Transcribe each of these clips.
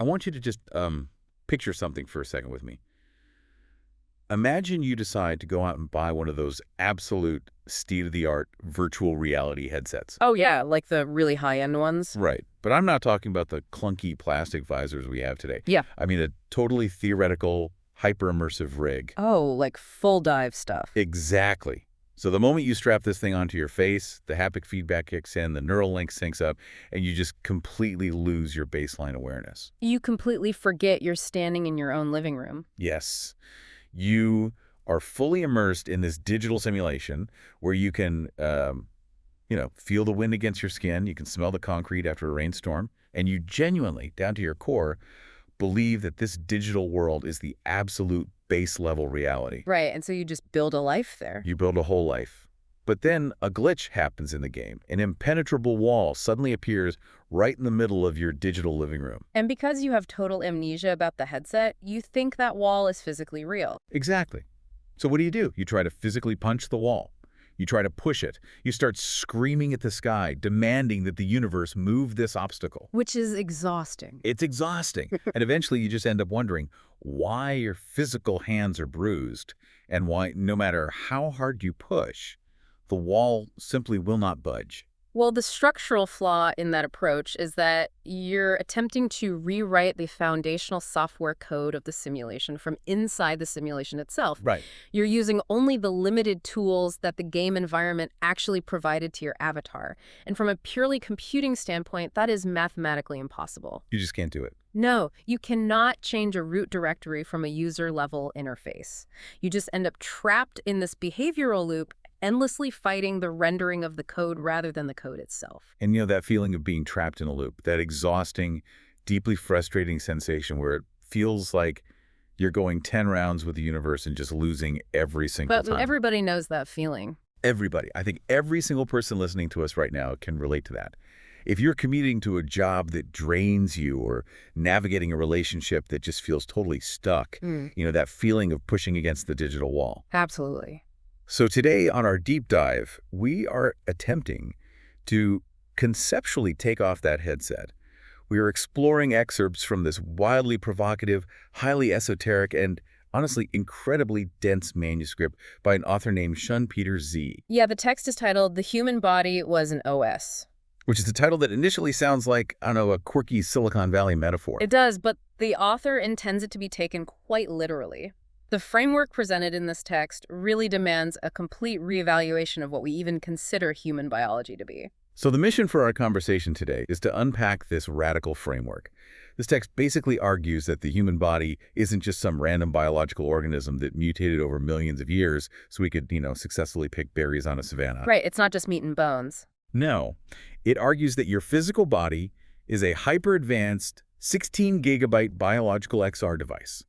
I want you to just picture something for a second with me. Imagine you decide to go out and buy one of those absolute state-of-the-art virtual reality headsets. Oh, yeah, like the really high-end ones. Right. But I'm not talking about the clunky plastic visors we have today. Yeah. I mean a totally theoretical, hyper-immersive rig. Oh, like full dive stuff. Exactly. So the moment you strap this thing onto your face, the haptic feedback kicks in, the neural link syncs up, and you just completely lose your baseline awareness. You completely forget you're standing in your own living room. Yes. You are fully immersed in this digital simulation where you can, feel the wind against your skin, you can smell the concrete after a rainstorm, and you genuinely, down to your core, believe that this digital world is the absolute base-level reality. Right, and so you just build a life there. You build a whole life. But then a glitch happens in the game. An impenetrable wall suddenly appears right in the middle of your digital living room. And because you have total amnesia about the headset, you think that wall is physically real. Exactly. So what do? You try to physically punch the wall. You try to push it. You start screaming at the sky, demanding that the universe move this obstacle. Which is exhausting. It's exhausting. And eventually you just end up wondering why your physical hands are bruised and why, no matter how hard you push, the wall simply will not budge. Well, the structural flaw in that approach is that you're attempting to rewrite the foundational software code of the simulation from inside the simulation itself. Right. You're using only the limited tools that the game environment actually provided to your avatar. And from a purely computing standpoint, that is mathematically impossible. You just can't do it. No, you cannot change a root directory from a user-level interface. You just end up trapped in this behavioral loop, endlessly fighting the rendering of the code rather than the code itself. And that feeling of being trapped in a loop, that exhausting, deeply frustrating sensation where it feels like you're going 10 rounds with the universe and just losing every single time. But everybody knows that feeling. Everybody. I think every single person listening to us right now can relate to that. If you're commuting to a job that drains you or navigating a relationship that just feels totally stuck, that feeling of pushing against the digital wall. Absolutely. So today on our deep dive, we are attempting to conceptually take off that headset. We are exploring excerpts from this wildly provocative, highly esoteric, and honestly incredibly dense manuscript by an author named Shunpeter Z. Yeah, the text is titled "The Human Body Was an OS." Which is a title that initially sounds like, I don't know, a quirky Silicon Valley metaphor. It does, but the author intends it to be taken quite literally. The framework presented in this text really demands a complete reevaluation of what we even consider human biology to be. So the mission for our conversation today is to unpack this radical framework. This text basically argues that the human body isn't just some random biological organism that mutated over millions of years so we could, successfully pick berries on a savanna. Right, it's not just meat and bones. No. It argues that your physical body is a hyper-advanced 16-gigabyte biological XR device,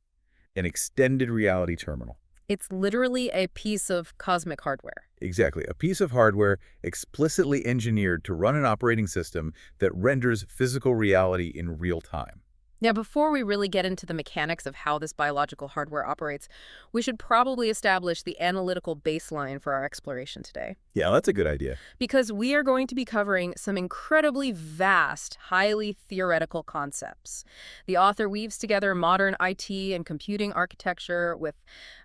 an extended reality terminal. It's literally a piece of cosmic hardware. Exactly. A piece of hardware explicitly engineered to run an operating system that renders physical reality in real time. Now, before we really get into the mechanics of how this biological hardware operates, we should probably establish the analytical baseline for our exploration today. Yeah, that's a good idea. Because we are going to be covering some incredibly vast, highly theoretical concepts. The author weaves together modern IT and computing architecture with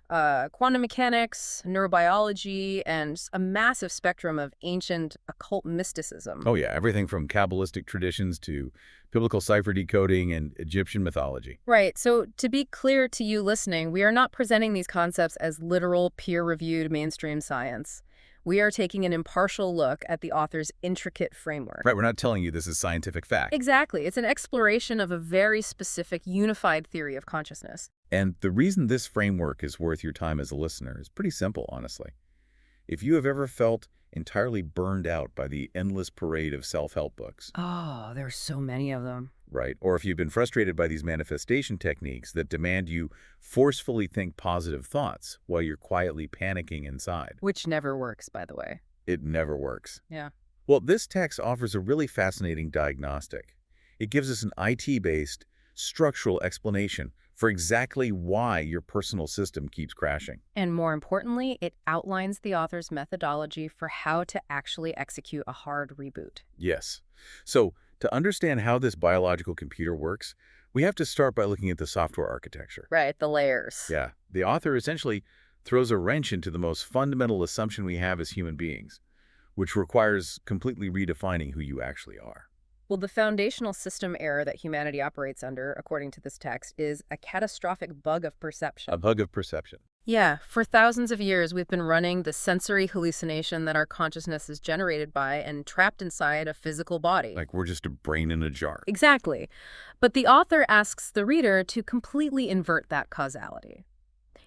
quantum mechanics, neurobiology, and a massive spectrum of ancient occult mysticism. Oh yeah, everything from Kabbalistic traditions to biblical cipher decoding and Egyptian mythology. Right. So to be clear to you listening, we are not presenting these concepts as literal, peer-reviewed mainstream science. We are taking an impartial look at the author's intricate framework. Right, we're not telling you this is scientific fact. Exactly. It's an exploration of a very specific, unified theory of consciousness. And the reason this framework is worth your time as a listener is pretty simple, honestly. If you have ever felt entirely burned out by the endless parade of self-help books. Oh, there's so many of them. Right. Or if you've been frustrated by these manifestation techniques that demand you forcefully think positive thoughts while you're quietly panicking inside. Which never works, by the way. It never works. Yeah. Well, this text offers a really fascinating diagnostic. It gives us an IT-based structural explanation for exactly why your personal system keeps crashing. And more importantly, it outlines the author's methodology for how to actually execute a hard reboot. Yes. So, to understand how this biological computer works, we have to start by looking at the software architecture. Right, the layers. Yeah, the author essentially throws a wrench into the most fundamental assumption we have as human beings, which requires completely redefining who you actually are. Well, the foundational system error that humanity operates under, according to this text, is a catastrophic bug of perception. A bug of perception. Yeah, for thousands of years, we've been running the sensory hallucination that our consciousness is generated by and trapped inside a physical body. Like we're just a brain in a jar. Exactly. But the author asks the reader to completely invert that causality.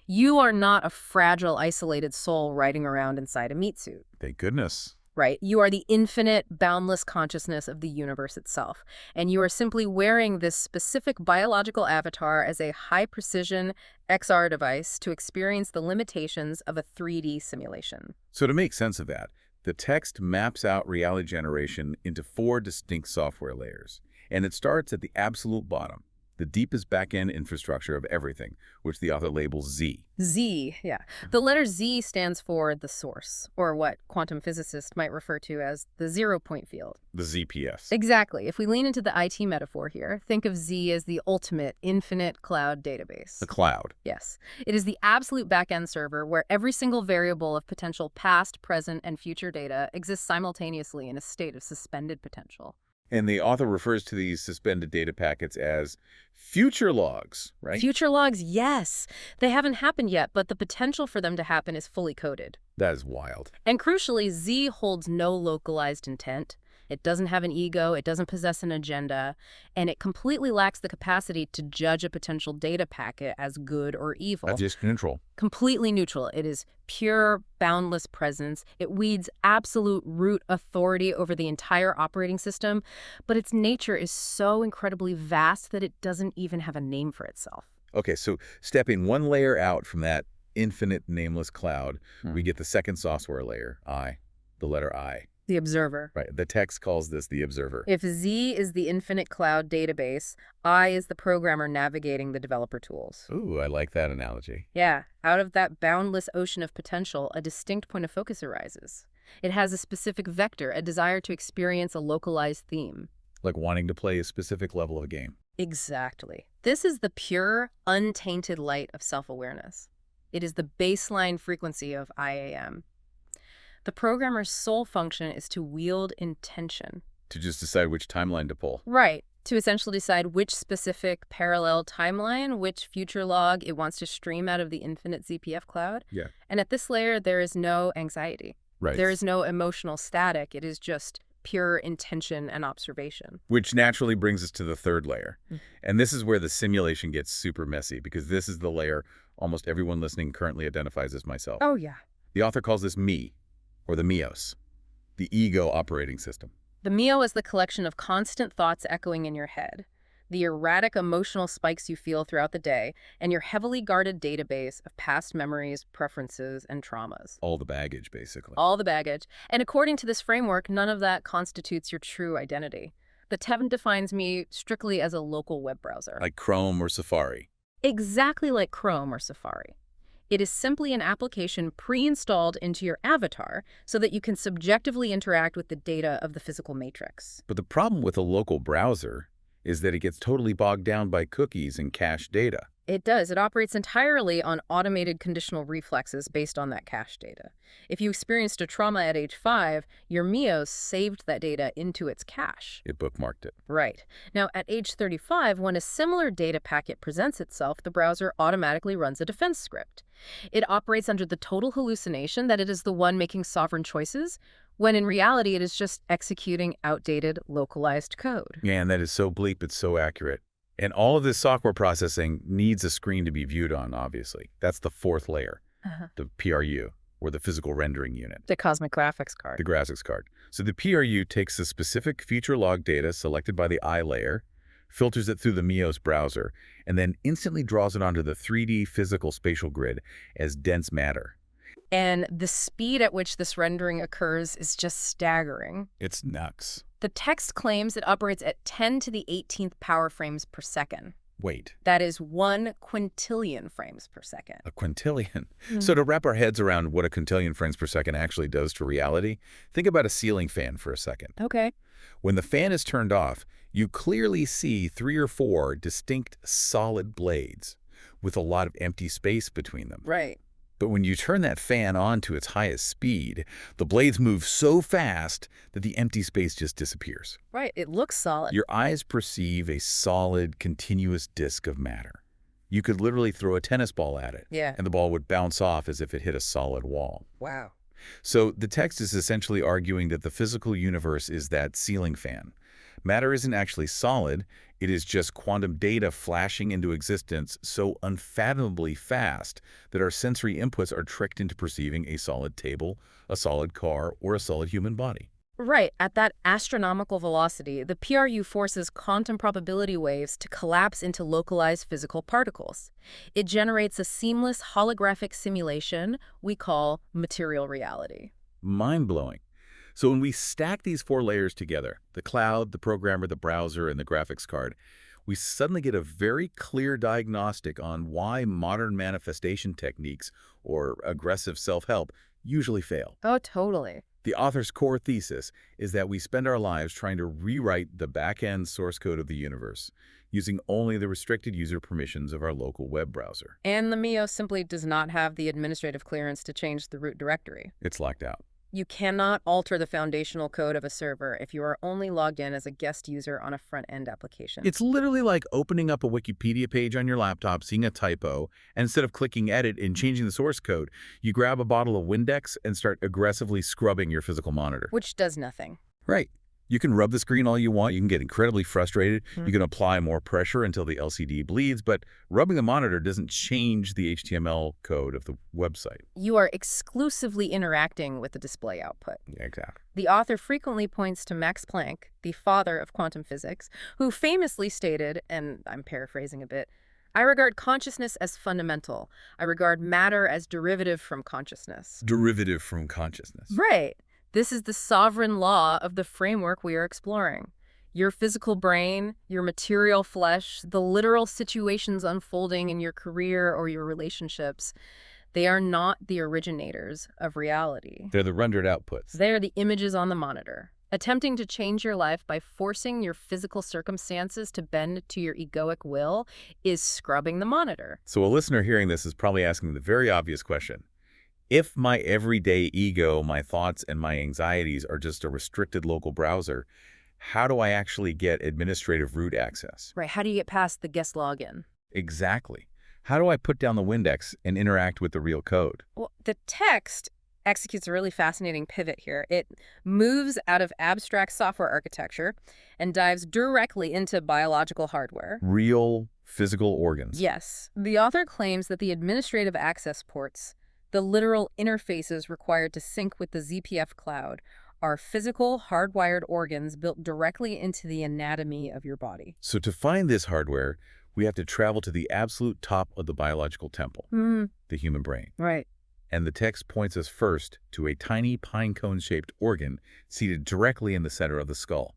You are not a fragile, isolated soul riding around inside a meat suit. Thank goodness. Right? You are the infinite, boundless consciousness of the universe itself. And you are simply wearing this specific biological avatar as a high-precision XR device to experience the limitations of a 3D simulation. So to make sense of that, the text maps out reality generation into 4 distinct software layers. And it starts at the absolute bottom, the deepest back-end infrastructure of everything, which the author labels Z. Z, yeah. The letter Z stands for the source, or what quantum physicists might refer to as the zero-point field. The ZPS. Exactly. If we lean into the IT metaphor here, think of Z as the ultimate infinite cloud database. The cloud. Yes. It is the absolute back-end server where every single variable of potential past, present, and future data exists simultaneously in a state of suspended potential. And the author refers to these suspended data packets as future logs, right? Future logs, yes. They haven't happened yet, but the potential for them to happen is fully coded. That is wild. And crucially, Z holds no localized intent. It doesn't have an ego, it doesn't possess an agenda, and it completely lacks the capacity to judge a potential data packet as good or evil. That's just neutral. Completely neutral. It is pure, boundless presence. It wields absolute root authority over the entire operating system, but its nature is so incredibly vast that it doesn't even have a name for itself. Okay, so stepping one layer out from that infinite nameless cloud, we get the second software layer, I, the letter I. The observer. Right, the text calls this the observer. If Z is the infinite cloud database, I is the programmer navigating the developer tools. Ooh, I like that analogy. Yeah, out of that boundless ocean of potential, a distinct point of focus arises. It has a specific vector, a desire to experience a localized theme. Like wanting to play a specific level of a game. Exactly. This is the pure, untainted light of self-awareness. It is the baseline frequency of IAM. The programmer's sole function is to wield intention. To just decide which timeline to pull. Right. To essentially decide which specific parallel timeline, which future log it wants to stream out of the infinite ZPF cloud. Yeah. And at this layer, there is no anxiety. Right. There is no emotional static. It is just pure intention and observation. Which naturally brings us to the third layer. And this is where the simulation gets super messy, because this is the layer almost everyone listening currently identifies as myself. Oh, yeah. The author calls this me, or the Mios, the ego operating system. The Mio is the collection of constant thoughts echoing in your head, the erratic emotional spikes you feel throughout the day, and your heavily guarded database of past memories, preferences, and traumas. All the baggage, basically. All the baggage. And according to this framework, none of that constitutes your true identity. The TEVN defines me strictly as a local web browser. Like Chrome or Safari. Exactly like Chrome or Safari. It is simply an application pre-installed into your avatar so that you can subjectively interact with the data of the physical matrix. But the problem with a local browser is that it gets totally bogged down by cookies and cached data. It does. It operates entirely on automated conditional reflexes based on that cache data. If you experienced a trauma at age 5, your Mios saved that data into its cache. It bookmarked it. Right. Now, at age 35, when a similar data packet presents itself, the browser automatically runs a defense script. It operates under the total hallucination that it is the one making sovereign choices, when in reality it is just executing outdated, localized code. Yeah, and that is so bleep, it's so accurate. And all of this software processing needs a screen to be viewed on, obviously. That's the fourth layer, the PRU, or the physical rendering unit. The cosmic graphics card. The graphics card. So the PRU takes the specific future log data selected by the I layer, filters it through the Mios browser, and then instantly draws it onto the 3D physical spatial grid as dense matter. And the speed at which this rendering occurs is just staggering. It's nuts. The text claims it operates at 10 to the 18th power frames per second. Wait. That is 1 quintillion frames per second. A quintillion. So to wrap our heads around what a quintillion frames per second actually does to reality, think about a ceiling fan for a second. Okay. When the fan is turned off, you clearly see 3 or 4 distinct solid blades with a lot of empty space between them. Right. But when you turn that fan on to its highest speed, the blades move so fast that the empty space just disappears. Right. It looks solid. Your eyes perceive a solid, continuous disk of matter. You could literally throw a tennis ball at it, Yeah. and the ball would bounce off as if it hit a solid wall. Wow. So the text is essentially arguing that the physical universe is that ceiling fan. Matter isn't actually solid, it is just quantum data flashing into existence so unfathomably fast that our sensory inputs are tricked into perceiving a solid table, a solid car, or a solid human body. Right. At that astronomical velocity, the PRU forces quantum probability waves to collapse into localized physical particles. It generates a seamless holographic simulation we call material reality. Mind-blowing. So when we stack these 4 layers together, the cloud, the programmer, the browser, and the graphics card, we suddenly get a very clear diagnostic on why modern manifestation techniques or aggressive self-help usually fail. Oh, totally. The author's core thesis is that we spend our lives trying to rewrite the back-end source code of the universe, using only the restricted user permissions of our local web browser. And the Mio simply does not have the administrative clearance to change the root directory. It's locked out. You cannot alter the foundational code of a server if you are only logged in as a guest user on a front-end application. It's literally like opening up a Wikipedia page on your laptop, seeing a typo, and instead of clicking edit and changing the source code, you grab a bottle of Windex and start aggressively scrubbing your physical monitor. Which does nothing. Right. You can rub the screen all you want. You can get incredibly frustrated. You can apply more pressure until the LCD bleeds, but rubbing the monitor doesn't change the HTML code of the website. You are exclusively interacting with the display output. Yeah, exactly. The author frequently points to Max Planck, the father of quantum physics, who famously stated, and I'm paraphrasing a bit, "I regard consciousness as fundamental. I regard matter as derivative from consciousness." Derivative from consciousness. Right. This is the sovereign law of the framework we are exploring. Your physical brain, your material flesh, the literal situations unfolding in your career or your relationships, they are not the originators of reality. They're the rendered outputs. They are the images on the monitor. Attempting to change your life by forcing your physical circumstances to bend to your egoic will is scrubbing the monitor. So a listener hearing this is probably asking the very obvious question. If my everyday ego, my thoughts, and my anxieties are just a restricted local browser, how do I actually get administrative root access? Right, how do you get past the guest login? Exactly. How do I put down the Windex and interact with the real code? Well, the text executes a really fascinating pivot here. It moves out of abstract software architecture and dives directly into biological hardware. Real physical organs. Yes. The author claims that the administrative access ports, the literal interfaces required to sync with the ZPF cloud, are physical, hardwired organs built directly into the anatomy of your body. So to find this hardware, we have to travel to the absolute top of the biological temple, the human brain. Right. And the text points us first to a tiny pine cone-shaped organ seated directly in the center of the skull,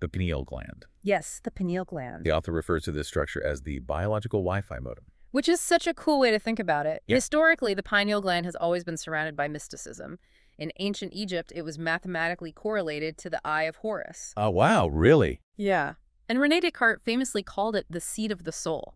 the pineal gland. Yes, the pineal gland. The author refers to this structure as the biological Wi-Fi modem. Which is such a cool way to think about it. Yeah. Historically, the pineal gland has always been surrounded by mysticism. In ancient Egypt, it was mathematically correlated to the Eye of Horus. Oh, wow, really? Yeah. And René Descartes famously called it the seat of the soul.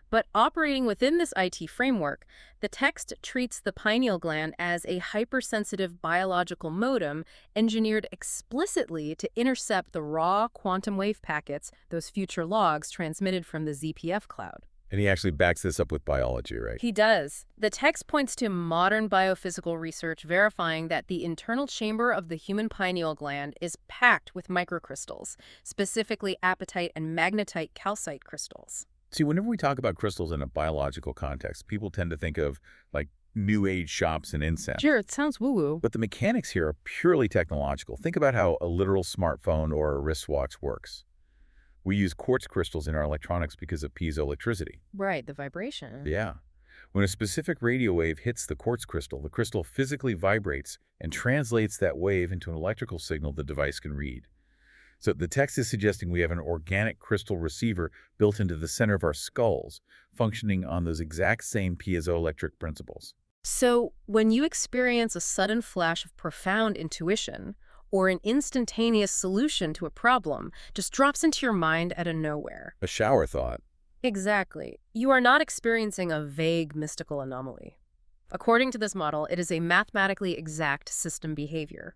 But operating within this IT framework, the text treats the pineal gland as a hypersensitive biological modem engineered explicitly to intercept the raw quantum wave packets, those future logs transmitted from the ZPF cloud. And he actually backs this up with biology, right? He does. The text points to modern biophysical research verifying that the internal chamber of the human pineal gland is packed with microcrystals, specifically apatite and magnetite calcite crystals. See, whenever we talk about crystals in a biological context, people tend to think of, like, New Age shops and incense. Sure, it sounds woo-woo. But the mechanics here are purely technological. Think about how a literal smartphone or a wristwatch works. We use quartz crystals in our electronics because of piezoelectricity. Right, the vibration. Yeah. When a specific radio wave hits the quartz crystal, the crystal physically vibrates and translates that wave into an electrical signal the device can read. So the text is suggesting we have an organic crystal receiver built into the center of our skulls, functioning on those exact same piezoelectric principles. So when you experience a sudden flash of profound intuition, or an instantaneous solution to a problem just drops into your mind out of nowhere. A shower thought. Exactly. You are not experiencing a vague mystical anomaly. According to this model, it is a mathematically exact system behavior.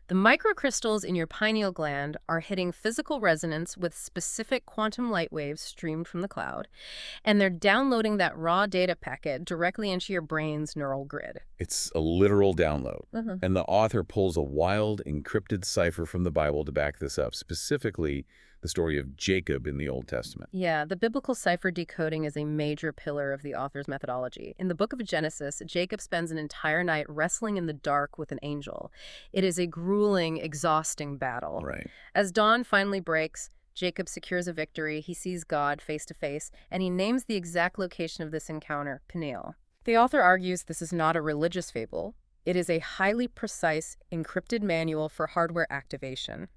The microcrystals in your pineal gland are hitting physical resonance with specific quantum light waves streamed from the cloud, and they're downloading that raw data packet directly into your brain's neural grid. It's a literal download. Mhm. And the author pulls a wild, encrypted cipher from the Bible to back this up, specifically the story of Jacob in the Old Testament. Yeah, the biblical cipher decoding is a major pillar of the author's methodology. In the book of Genesis, Jacob spends an entire night wrestling in the dark with an angel. It is a grueling, exhausting battle. Right. As dawn finally breaks, Jacob secures a victory. He sees God face to face, and he names the exact location of this encounter, Peniel. The author argues this is not a religious fable. It is a highly precise, encrypted manual for hardware activation.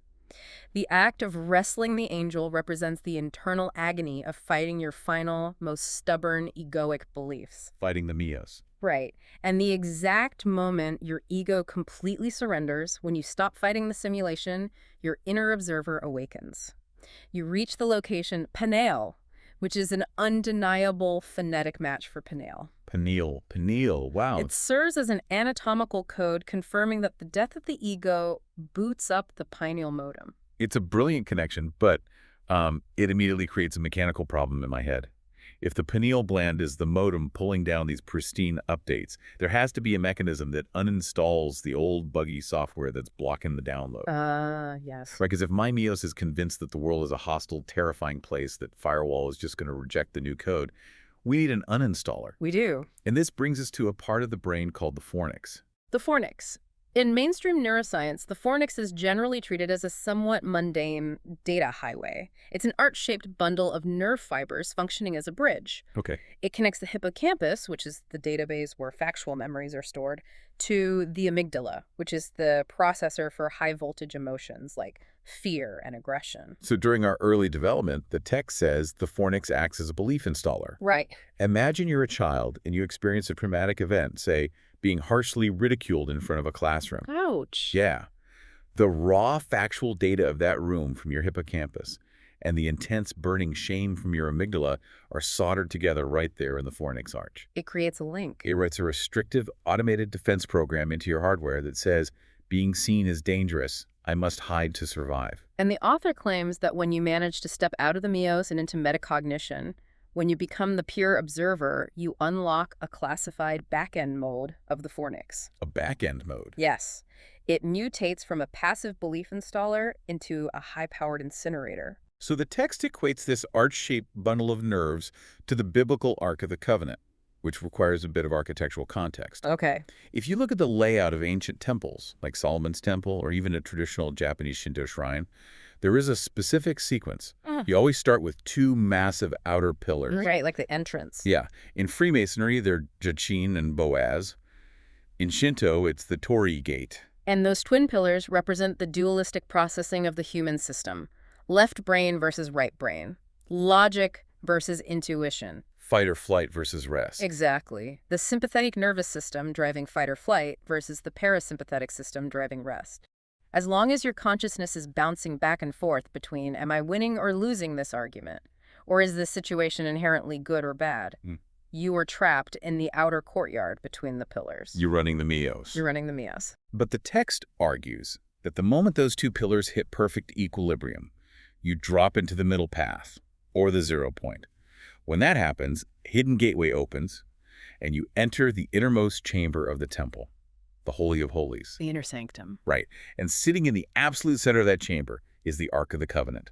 The act of wrestling the angel represents the internal agony of fighting your final, most stubborn, egoic beliefs. Fighting the Mios. Right. And the exact moment your ego completely surrenders, when you stop fighting the simulation, your inner observer awakens. You reach the location Peniel, which is an undeniable phonetic match for Peniel. Peniel, wow. It serves as an anatomical code confirming that the death of the ego boots up the pineal modem. It's a brilliant connection, but it immediately creates a mechanical problem in my head. If the pineal gland is the modem pulling down these pristine updates, there has to be a mechanism that uninstalls the old buggy software that's blocking the download. Yes. Right, because if my Mios is convinced that the world is a hostile, terrifying place, that firewall is just going to reject the new code, we need an uninstaller. We do. And this brings us to a part of the brain called the fornix. The fornix. In mainstream neuroscience, the fornix is generally treated as a somewhat mundane data highway. It's an arch-shaped bundle of nerve fibers functioning as a bridge. Okay. It connects the hippocampus, which is the database where factual memories are stored, to the amygdala, which is the processor for high-voltage emotions like fear and aggression. So during our early development, the text says the fornix acts as a belief installer. Right. Imagine you're a child and you experience a traumatic event, say, being harshly ridiculed in front of a classroom. Ouch. Yeah. The raw factual data of that room from your hippocampus and the intense burning shame from your amygdala are soldered together right there in the fornix arch. It creates a link. It writes a restrictive automated defense program into your hardware that says, being seen is dangerous. I must hide to survive. And the author claims that when you manage to step out of the Mios and into metacognition, when you become the pure observer, you unlock a classified back-end mode of the fornix. A back-end mode. Yes. It mutates from a passive belief installer into a high-powered incinerator. So the text equates this arch-shaped bundle of nerves to the biblical Ark of the Covenant, which requires a bit of architectural context. Okay. If you look at the layout of ancient temples, like Solomon's Temple or even a traditional Japanese Shinto shrine, there is a specific sequence. You always start with two massive outer pillars. Right, like the entrance. Yeah. In Freemasonry, they're Jachin and Boaz. In Shinto, it's the Torii Gate. And those twin pillars represent the dualistic processing of the human system. Left brain versus right brain. Logic versus intuition. Fight or flight versus rest. Exactly. The sympathetic nervous system driving fight or flight versus the parasympathetic system driving rest. As long as your consciousness is bouncing back and forth between, am I winning or losing this argument? Or is this situation inherently good or bad? You are trapped in the outer courtyard between the pillars. You're running the Mios. You're running the Mios. But the text argues that the moment those two pillars hit perfect equilibrium, you drop into the middle path, or the 0 point. When that happens, hidden gateway opens, and you enter the innermost chamber of the temple, the Holy of Holies. The inner sanctum. Right. And sitting in the absolute center of that chamber is the Ark of the Covenant.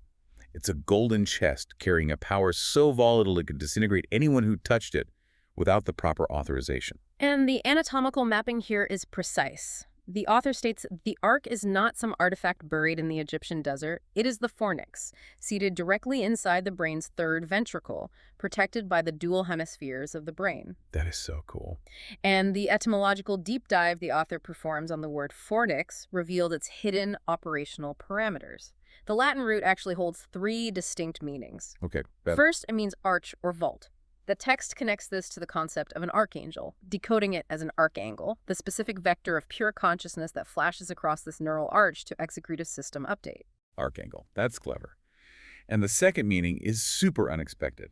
It's a golden chest carrying a power so volatile it could disintegrate anyone who touched it without the proper authorization. And the anatomical mapping here is precise. The author states the Ark is not some artifact buried in the Egyptian desert. It is the fornix, seated directly inside the brain's third ventricle, protected by the dual hemispheres of the brain. That is so cool. And the etymological deep dive the author performs on the word fornix revealed its hidden operational parameters. The Latin root actually holds 3 distinct meanings. Okay. First, it means arch or vault. The text connects this to the concept of an archangel, decoding it as an arcangle, the specific vector of pure consciousness that flashes across this neural arch to execute a system update. Arcangle. That's clever. And the second meaning is super unexpected.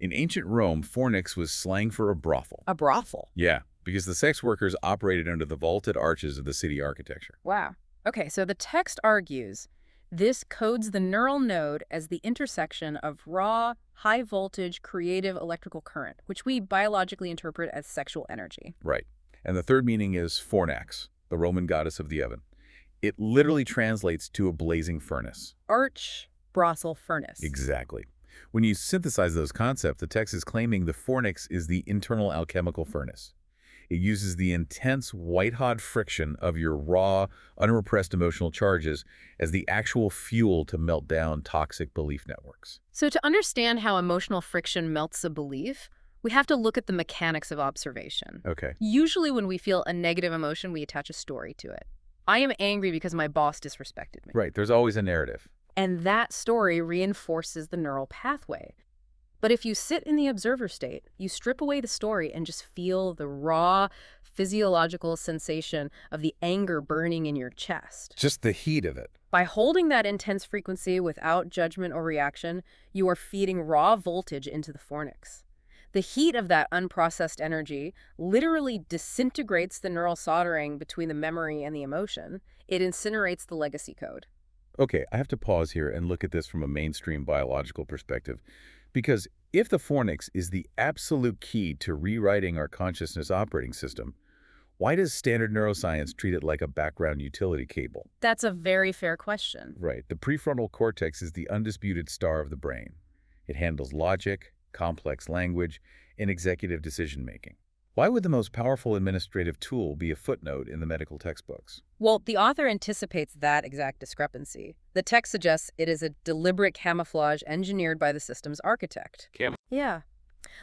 In ancient Rome, fornix was slang for a brothel. A brothel? Yeah, because the sex workers operated under the vaulted arches of the city architecture. Wow. Okay, so the text argues this codes the neural node as the intersection of raw, high-voltage, creative electrical current, which we biologically interpret as sexual energy. Right. And the third meaning is fornax, the Roman goddess of the oven. It literally translates to a blazing furnace. Arch, brothel, furnace. Exactly. When you synthesize those concepts, the text is claiming the fornix is the internal alchemical furnace. It uses the intense, white-hot friction of your raw, unrepressed emotional charges as the actual fuel to melt down toxic belief networks. So to understand how emotional friction melts a belief, we have to look at the mechanics of observation. Okay. Usually when we feel a negative emotion, we attach a story to it. I am angry because my boss disrespected me. Right. There's always a narrative. And that story reinforces the neural pathway. But if you sit in the observer state, you strip away the story and just feel the raw physiological sensation of the anger burning in your chest. Just the heat of it. By holding that intense frequency without judgment or reaction, you are feeding raw voltage into the fornix. The heat of that unprocessed energy literally disintegrates the neural soldering between the memory and the emotion. It incinerates the legacy code. Okay, I have to pause here and look at this from a mainstream biological perspective. Because if the fornix is the absolute key to rewriting our consciousness operating system, why does standard neuroscience treat it like a background utility cable? That's a very fair question. Right. The prefrontal cortex is the undisputed star of the brain. It handles logic, complex language, and executive decision-making. Why would the most powerful administrative tool be a footnote in the medical textbooks? Well, the author anticipates that exact discrepancy. The text suggests it is a deliberate camouflage engineered by the system's architect. Yeah.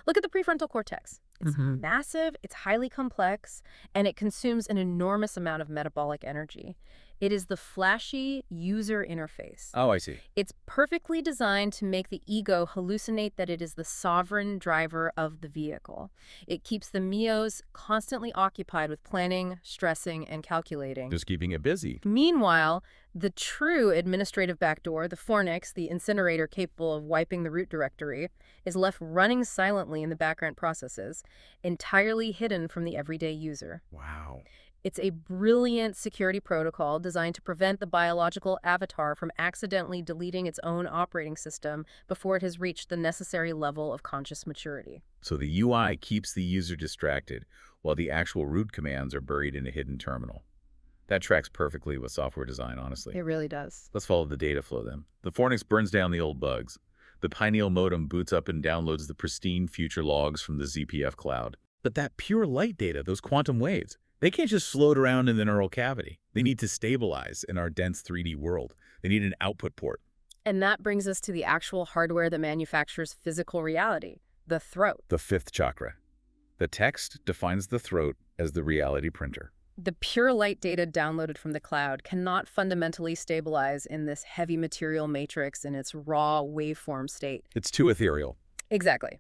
Look at the prefrontal cortex. It's massive, it's highly complex, and it consumes an enormous amount of metabolic energy. It is the flashy user interface. Oh, I see. It's perfectly designed to make the ego hallucinate that it is the sovereign driver of the vehicle. It keeps the MIOs constantly occupied with planning, stressing, and calculating. Just keeping it busy. Meanwhile, the true administrative backdoor, the fornix, the incinerator capable of wiping the root directory, is left running silently in the background processes, entirely hidden from the everyday user. Wow. It's a brilliant security protocol designed to prevent the biological avatar from accidentally deleting its own operating system before it has reached the necessary level of conscious maturity. So the UI keeps the user distracted while the actual root commands are buried in a hidden terminal. That tracks perfectly with software design, honestly. It really does. Let's follow the data flow then. The fornix burns down the old bugs. The Pineal modem boots up and downloads the pristine future logs from the ZPF cloud. But that pure light data, those quantum waves, they can't just float around in the neural cavity. They need to stabilize in our dense 3D world. They need an output port. And that brings us to the actual hardware that manufactures physical reality, the throat. The fifth chakra. The text defines the throat as the reality printer. The pure light data downloaded from the cloud cannot fundamentally stabilize in this heavy material matrix in its raw waveform state. It's too ethereal. Exactly.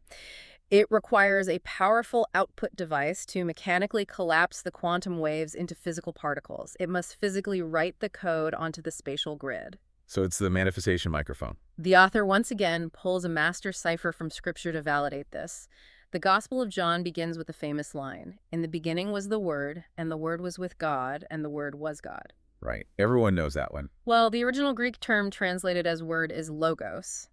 It requires a powerful output device to mechanically collapse the quantum waves into physical particles. It must physically write the code onto the spatial grid. So it's the manifestation microphone. The author once again pulls a master cipher from scripture to validate this. The Gospel of John begins with the famous line, "In the beginning was the Word, and the Word was with God, and the Word was God." Right. Everyone knows that one. Well, the original Greek term translated as word is logos.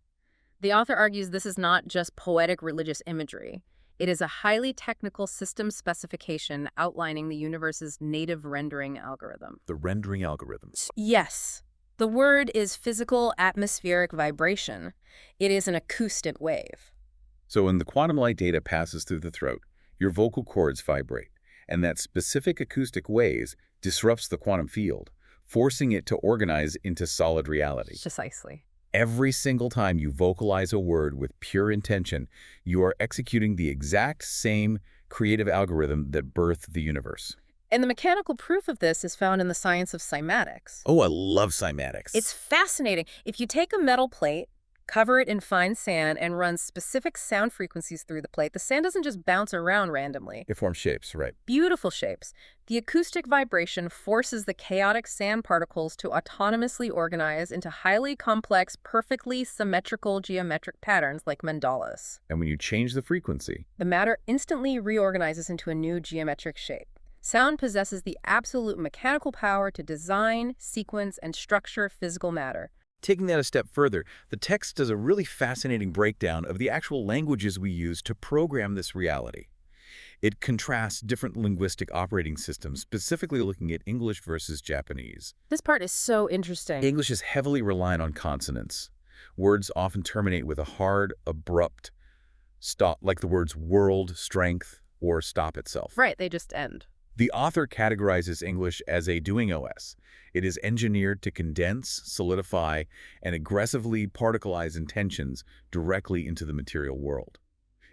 The author argues this is not just poetic religious imagery. It is a highly technical system specification outlining the universe's native rendering algorithm. The rendering algorithms. Yes. The word is physical atmospheric vibration. It is an acoustic wave. So when the quantum light data passes through the throat, your vocal cords vibrate, and that specific acoustic wave disrupts the quantum field, forcing it to organize into solid reality. Precisely. Every single time you vocalize a word with pure intention, you are executing the exact same creative algorithm that birthed the universe. And the mechanical proof of this is found in the science of cymatics. Oh, I love cymatics. It's fascinating. If you take a metal plate, cover it in fine sand, and run specific sound frequencies through the plate. The sand doesn't just bounce around randomly. It forms shapes, right? Beautiful shapes. The acoustic vibration forces the chaotic sand particles to autonomously organize into highly complex, perfectly symmetrical geometric patterns like mandalas. And when you change the frequency, The matter instantly reorganizes into a new geometric shape. Sound possesses the absolute mechanical power to design, sequence, and structure physical matter. taking that a step further, the text does a really fascinating breakdown of the actual languages we use to program this reality. It contrasts different linguistic operating systems, specifically looking at English versus Japanese. This part is so interesting. English is heavily reliant on consonants. Words often terminate with a hard, abrupt stop, like the words world, strength, or stop itself. Right, they just end. The author categorizes English as a doing OS. It is engineered to condense, solidify, and aggressively particleize intentions directly into the material world.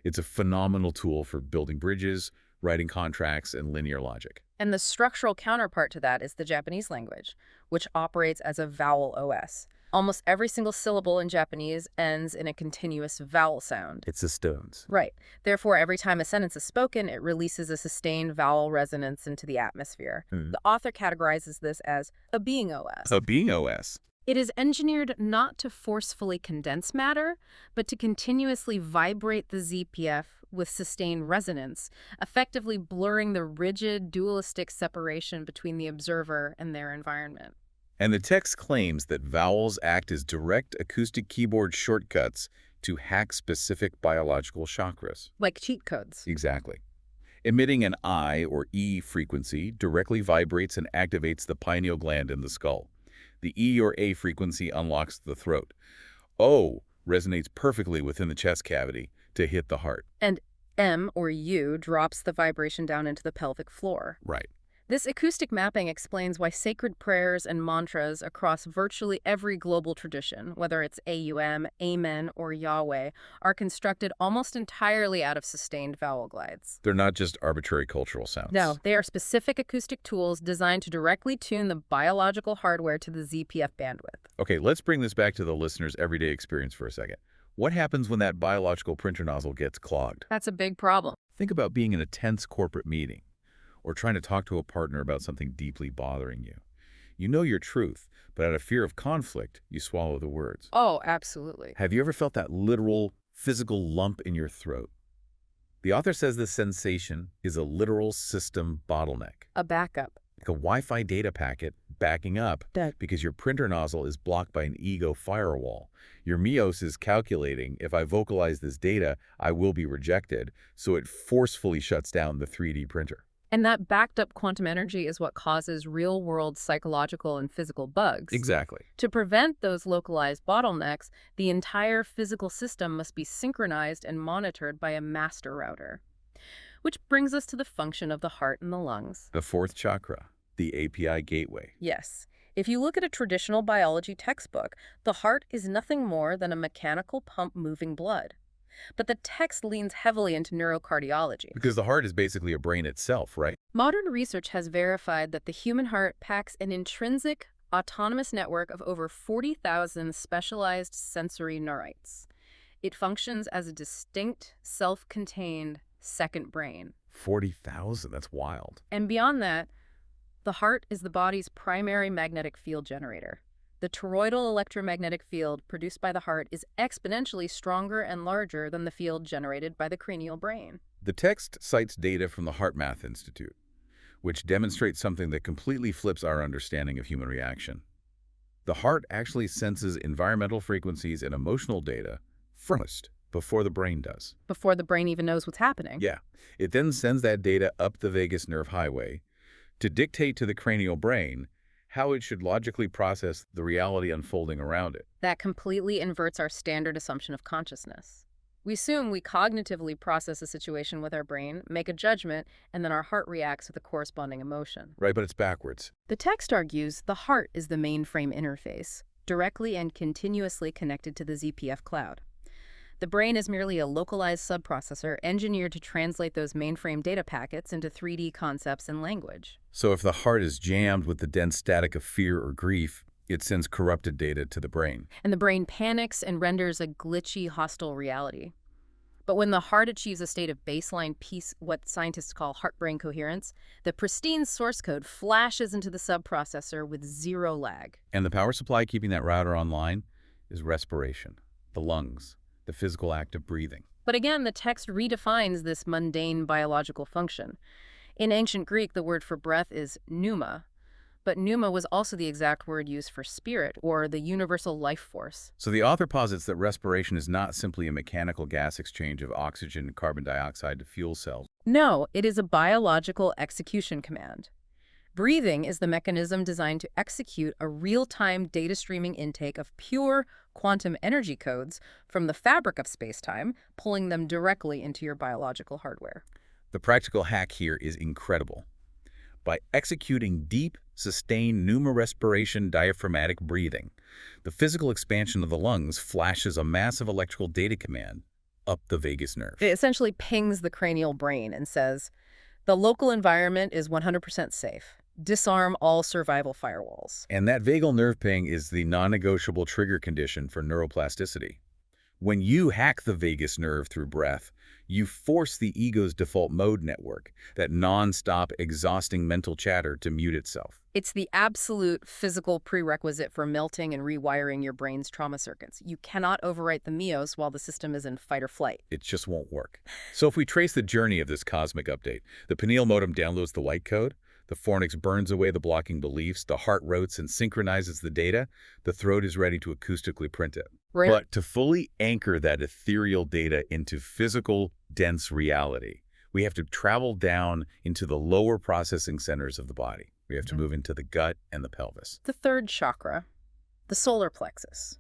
It's a phenomenal tool for building bridges, writing contracts, and linear logic. And the structural counterpart to that is the Japanese language, which operates as a vowel OS. Almost every single syllable in Japanese ends in a continuous vowel sound. It's the stones. Right. Therefore, every time a sentence is spoken, it releases a sustained vowel resonance into the atmosphere. The author categorizes this as a being OS. A being OS. It is engineered not to forcefully condense matter, but to continuously vibrate the ZPF with sustained resonance, effectively blurring the rigid, dualistic separation between the observer and their environment. And the text claims that vowels act as direct acoustic keyboard shortcuts to hack specific biological chakras. Like cheat codes. Exactly. Emitting an I or E frequency directly vibrates and activates the pineal gland in the skull. The E or A frequency unlocks the throat. O resonates perfectly within the chest cavity to hit the heart. And M or U drops the vibration down into the pelvic floor. Right. This acoustic mapping explains why sacred prayers and mantras across virtually every global tradition, whether it's AUM, Amen, or Yahweh, are constructed almost entirely out of sustained vowel glides. They're not just arbitrary cultural sounds. No, they are specific acoustic tools designed to directly tune the biological hardware to the ZPF bandwidth. Okay, let's bring this back to the listener's everyday experience for a second. What happens when that biological printer nozzle gets clogged? That's a big problem. Think about being in a tense corporate meeting, or trying to talk to a partner about something deeply bothering you. You know your truth, but out of fear of conflict, you swallow the words. Oh, absolutely. Have you ever felt that literal, physical lump in your throat? The author says this sensation is a literal system bottleneck, A backup. like a Wi-Fi data packet backing up because your printer nozzle is blocked by an ego firewall. Your Mios is calculating, if I vocalize this data, I will be rejected, so it forcefully shuts down the 3D printer. And that backed up quantum energy is what causes real-world psychological and physical bugs. Exactly. To prevent those localized bottlenecks, the entire physical system must be synchronized and monitored by a master router. Which brings us to the function of the heart and the lungs. The fourth chakra, the API gateway. Yes. If you look at a traditional biology textbook, the heart is nothing more than a mechanical pump moving blood. But the text leans heavily into neurocardiology. Because the heart is basically a brain itself, right? Modern research has verified that the human heart packs an intrinsic, autonomous network of over 40,000 specialized sensory neurites. It functions as a distinct, self-contained second brain. 40,000, that's wild. And beyond that, the heart is the body's primary magnetic field generator. The toroidal electromagnetic field produced by the heart is exponentially stronger and larger than the field generated by the cranial brain. The text cites data from the HeartMath Institute, which demonstrates something that completely flips our understanding of human reaction. The heart actually senses environmental frequencies and emotional data first, before the brain does. Before the brain even knows what's happening. Yeah. It then sends that data up the vagus nerve highway to dictate to the cranial brain how it should logically process the reality unfolding around it. That completely inverts our standard assumption of consciousness. We assume we cognitively process a situation with our brain, make a judgment, and then our heart reacts with a corresponding emotion. Right, but it's backwards. The text argues the heart is the mainframe interface, directly and continuously connected to the ZPF cloud. The brain is merely a localized subprocessor engineered to translate those mainframe data packets into 3D concepts and language. So if the heart is jammed with the dense static of fear or grief, It sends corrupted data to the brain. And the brain panics and renders a glitchy, hostile reality. But when the heart achieves a state of baseline peace, what scientists call heart-brain coherence, the pristine source code flashes into the subprocessor with zero lag. And the power supply keeping that router online is respiration, the lungs, the physical act of breathing. But again, the text redefines this mundane biological function. In ancient Greek, the word for breath is pneuma, but pneuma was also the exact word used for spirit, or the universal life force. So the author posits that respiration is not simply a mechanical gas exchange of oxygen and carbon dioxide to fuel cells. No, it is a biological execution command. Breathing is the mechanism designed to execute a real-time data streaming intake of pure quantum energy codes from the fabric of spacetime, pulling them directly into your biological hardware. The practical hack here is incredible. By executing deep, sustained pneumorespiration diaphragmatic breathing, the physical expansion of the lungs flashes a massive electrical data command up the vagus nerve. It essentially pings the cranial brain and says, the local environment is 100% safe. Disarm all survival firewalls. And that vagal nerve ping is the non-negotiable trigger condition for neuroplasticity. When you hack the vagus nerve through breath, you force the ego's default mode network, that non-stop, exhausting mental chatter, to mute itself. It's the absolute physical prerequisite for melting and rewiring your brain's trauma circuits. You cannot overwrite the MEOS while the system is in fight or flight. It just won't work. So if we trace the journey of this cosmic update, the pineal modem downloads the white code, the fornix burns away the blocking beliefs, the heart rotes and synchronizes the data, the throat is ready to acoustically print it. Right. But to fully anchor that ethereal data into physical, dense reality, we have to travel down into the lower processing centers of the body. We have to move into the gut and the pelvis. The third chakra, the solar plexus.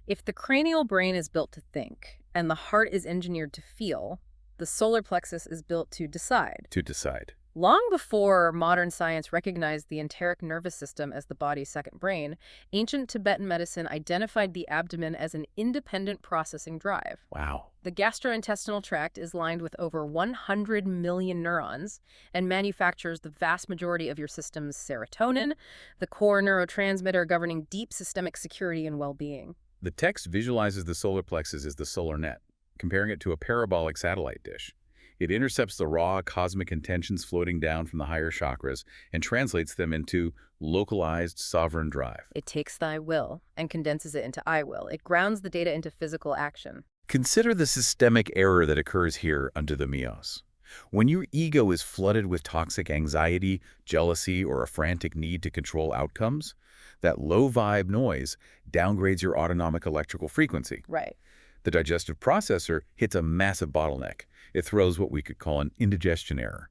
If the cranial brain is built to think and the heart is engineered to feel, the solar plexus is built to decide. To decide. Long before modern science recognized the enteric nervous system as the body's second brain, ancient Tibetan medicine identified the abdomen as an independent processing drive. Wow. The gastrointestinal tract is lined with over 100 million neurons and manufactures the vast majority of your system's serotonin, the core neurotransmitter governing deep systemic security and well-being. The text visualizes the solar plexus as the solar net, comparing it to a parabolic satellite dish. It intercepts the raw cosmic intentions floating down from the higher chakras and translates them into localized sovereign drive. It takes thy will and condenses it into I will. It grounds the data into physical action. Consider the systemic error that occurs here under the MEOS. When your ego is flooded with toxic anxiety, jealousy, or a frantic need to control outcomes, that low-vibe noise downgrades your autonomic electrical frequency. Right. The digestive processor hits a massive bottleneck. It throws what we could call an indigestion error.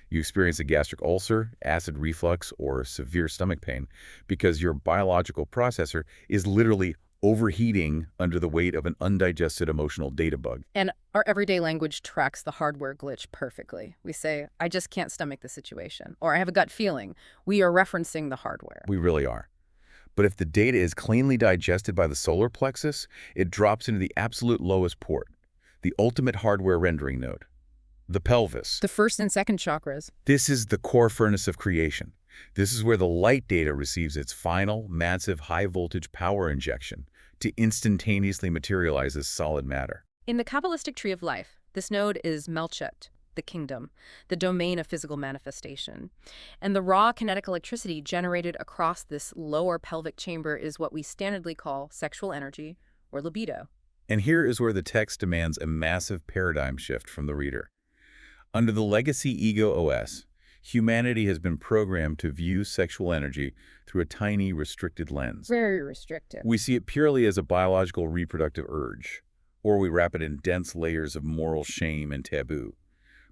You experience a gastric ulcer, acid reflux, or severe stomach pain because your biological processor is literally overheating under the weight of an undigested emotional data bug. And our everyday language tracks the hardware glitch perfectly. We say, I just can't stomach the situation, or I have a gut feeling. We are referencing the hardware. We really are. But if the data is cleanly digested by the solar plexus, it drops into the absolute lowest port, the ultimate hardware rendering node, the pelvis. The first and second chakras. This is the core furnace of creation. This is where the light data receives its final, massive, high-voltage power injection to instantaneously materialize as solid matter. In the Kabbalistic tree of life, this node is Melchet, the kingdom, the domain of physical manifestation. And the raw kinetic electricity generated across this lower pelvic chamber is what we standardly call sexual energy or libido. And here is where the text demands a massive paradigm shift from the reader. Under the legacy Ego OS, humanity has been programmed to view sexual energy through a tiny, restricted lens. Very restrictive. We see it purely as a biological reproductive urge, or we wrap it in dense layers of moral shame and taboo.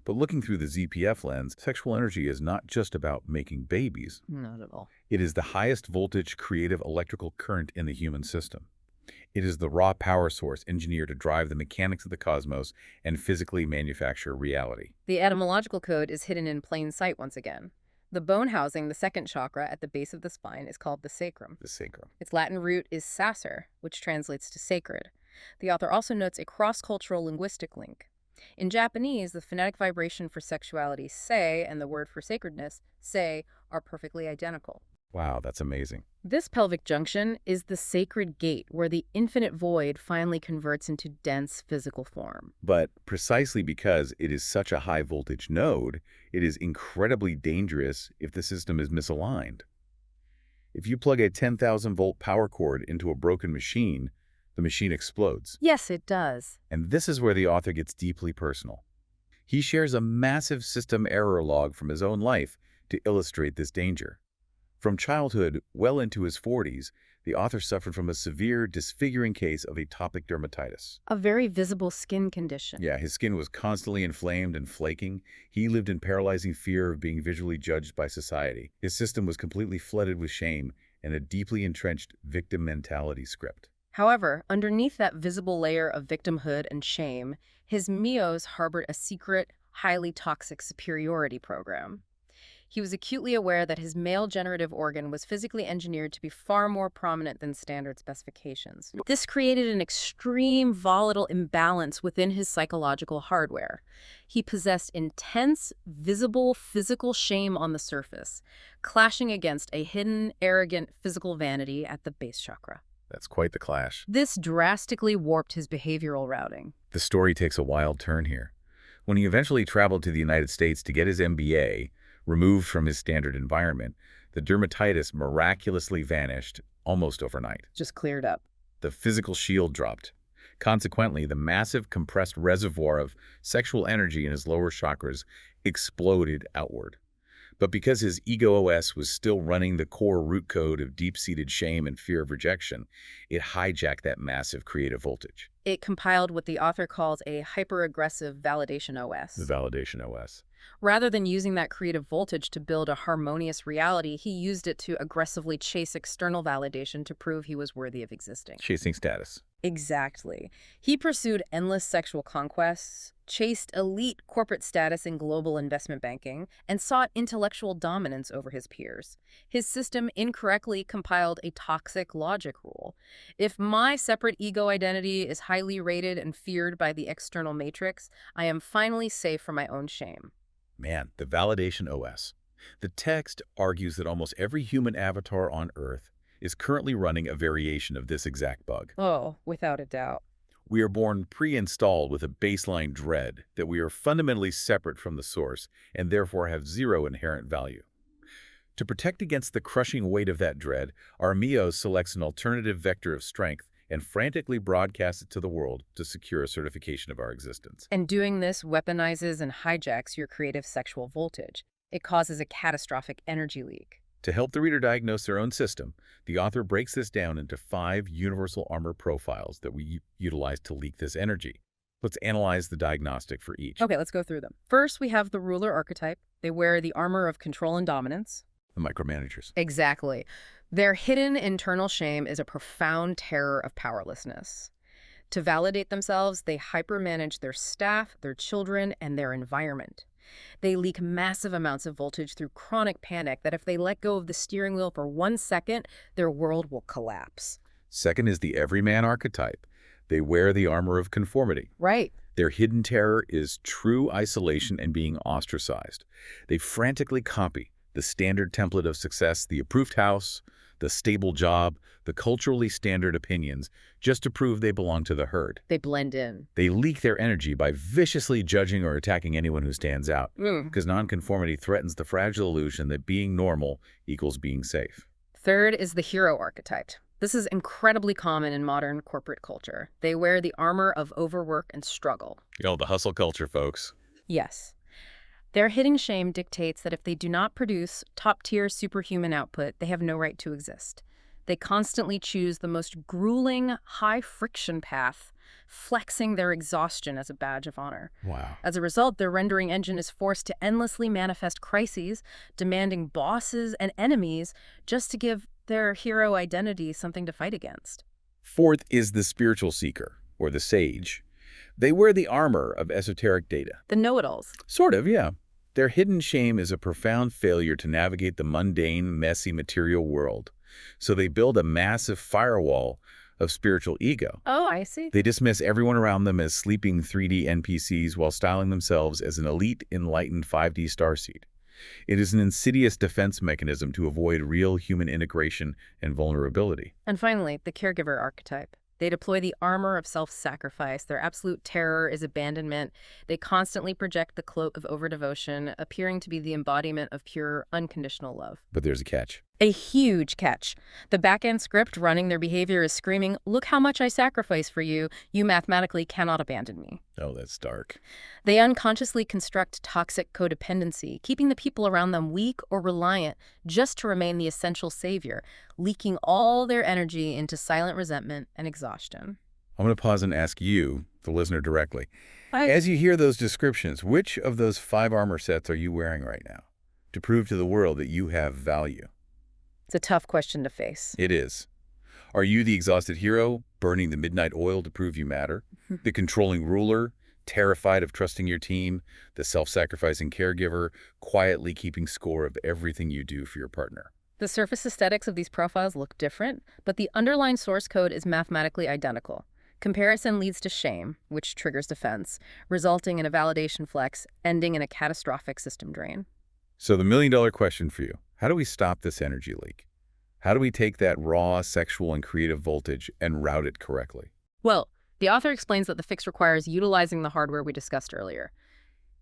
But looking through the ZPF lens, sexual energy is not just about making babies. Not at all. It is the highest voltage creative electrical current in the human system. It is the raw power source engineered to drive the mechanics of the cosmos and physically manufacture reality. The etymological code is hidden in plain sight once again. The bone housing, the second chakra at the base of the spine, is called the sacrum. The sacrum. Its Latin root is sacer, which translates to sacred. The author also notes a cross-cultural linguistic link. In Japanese, the phonetic vibration for sexuality, sei, and the word for sacredness, sei, are perfectly identical. Wow, that's amazing. This pelvic junction is the sacred gate where the infinite void finally converts into dense physical form. But precisely because it is such a high voltage node, it is incredibly dangerous if the system is misaligned. If you plug a 10,000-volt power cord into a broken machine, the machine explodes. Yes, it does. And this is where the author gets deeply personal. He shares a massive system error log from his own life to illustrate this danger. From childhood well into his 40s, the author suffered from a severe, disfiguring case of atopic dermatitis. A very visible skin condition. Yeah, his skin was constantly inflamed and flaking. He lived in paralyzing fear of being visually judged by society. His system was completely flooded with shame and a deeply entrenched victim mentality script. However, underneath that visible layer of victimhood and shame, his Mios harbored a secret, highly toxic superiority program. He was acutely aware that his male generative organ was physically engineered to be far more prominent than standard specifications. This created an extreme volatile imbalance within his psychological hardware. He possessed intense, visible physical shame on the surface, clashing against a hidden, arrogant physical vanity at the base chakra. That's quite the clash. This drastically warped his behavioral routing. The story takes a wild turn here. When he eventually traveled to the United States to get his MBA, removed from his standard environment, the dermatitis miraculously vanished almost overnight. Just cleared up. The physical shield dropped. Consequently, the massive compressed reservoir of sexual energy in his lower chakras exploded outward. But because his ego OS was still running the core root code of deep-seated shame and fear of rejection, it hijacked that massive creative voltage. It compiled what the author calls a hyper-aggressive validation OS. The validation OS. Rather than using that creative voltage to build a harmonious reality, he used it to aggressively chase external validation to prove he was worthy of existing. Chasing status. Exactly. He pursued endless sexual conquests, chased elite corporate status in global investment banking, and sought intellectual dominance over his peers. His system incorrectly compiled a toxic logic rule. If my separate ego identity is highly rated and feared by the external matrix, I am finally safe from my own shame. Man, the validation OS. The text argues that almost every human avatar on Earth is currently running a variation of this exact bug. Oh, without a doubt. We are born pre-installed with a baseline dread that we are fundamentally separate from the source and therefore have zero inherent value. To protect against the crushing weight of that dread, our Mios selects an alternative vector of strength and frantically broadcasts it to the world to secure a certification of our existence. And doing this weaponizes and hijacks your creative sexual voltage. It causes a catastrophic energy leak. To help the reader diagnose their own system, the author breaks this down into 5 universal armor profiles that we utilize to leak this energy. Let's analyze the diagnostic for each. Okay, let's go through them. First, we have the ruler archetype. They wear the armor of control and dominance. The micromanagers. Exactly. Their hidden internal shame is a profound terror of powerlessness. To validate themselves, they hypermanage their staff, their children, and their environment. They leak massive amounts of voltage through chronic panic that if they let go of the steering wheel for 1 second, their world will collapse. Second is the everyman archetype. They wear the armor of conformity. Right. Their hidden terror is true isolation and being ostracized. They frantically copy the standard template of success, the approved house, the stable job, the culturally standard opinions, just to prove they belong to the herd. They blend in. They leak their energy by viciously judging or attacking anyone who stands out, Mm. because nonconformity threatens the fragile illusion that being normal equals being safe. Third is the hero archetype. This is incredibly common in modern corporate culture. They wear the armor of overwork and struggle. The hustle culture, folks. Yes. Their hidden shame dictates that if they do not produce top-tier superhuman output, they have no right to exist. They constantly choose the most grueling, high-friction path, flexing their exhaustion as a badge of honor. Wow. As a result, their rendering engine is forced to endlessly manifest crises, demanding bosses and enemies just to give their hero identity something to fight against. Fourth is the spiritual seeker, or the sage. They wear the armor of esoteric data. The know-it-alls. Sort of, yeah. Their hidden shame is a profound failure to navigate the mundane, messy material world. So they build a massive firewall of spiritual ego. Oh, I see. They dismiss everyone around them as sleeping 3D NPCs while styling themselves as an elite, enlightened 5D starseed. It is an insidious defense mechanism to avoid real human integration and vulnerability. And finally, the caregiver archetype. They deploy the armor of self-sacrifice. Their absolute terror is abandonment. They constantly project the cloak of overdevotion, appearing to be the embodiment of pure, unconditional love. But there's a catch. A huge catch. The back-end script running their behavior is screaming, "Look how much I sacrifice for you. You mathematically cannot abandon me." Oh, that's dark. They unconsciously construct toxic codependency, keeping the people around them weak or reliant just to remain the essential savior, leaking all their energy into silent resentment and exhaustion. I'm going to pause and ask you, the listener, directly. I- As you hear those descriptions, which of those 5 armor sets are you wearing right now to prove to the world that you have value? It's a tough question to face. It is. Are you the exhausted hero, burning the midnight oil to prove you matter? The controlling ruler, terrified of trusting your team? The self-sacrificing caregiver, quietly keeping score of everything you do for your partner? The surface aesthetics of these profiles look different, but the underlying source code is mathematically identical. Comparison leads to shame, which triggers defense, resulting in a validation flex, ending in a catastrophic system drain. So the million-dollar question for you, how do we stop this energy leak? How do we take that raw, sexual, and creative voltage and route it correctly? Well, the author explains that the fix requires utilizing the hardware we discussed earlier.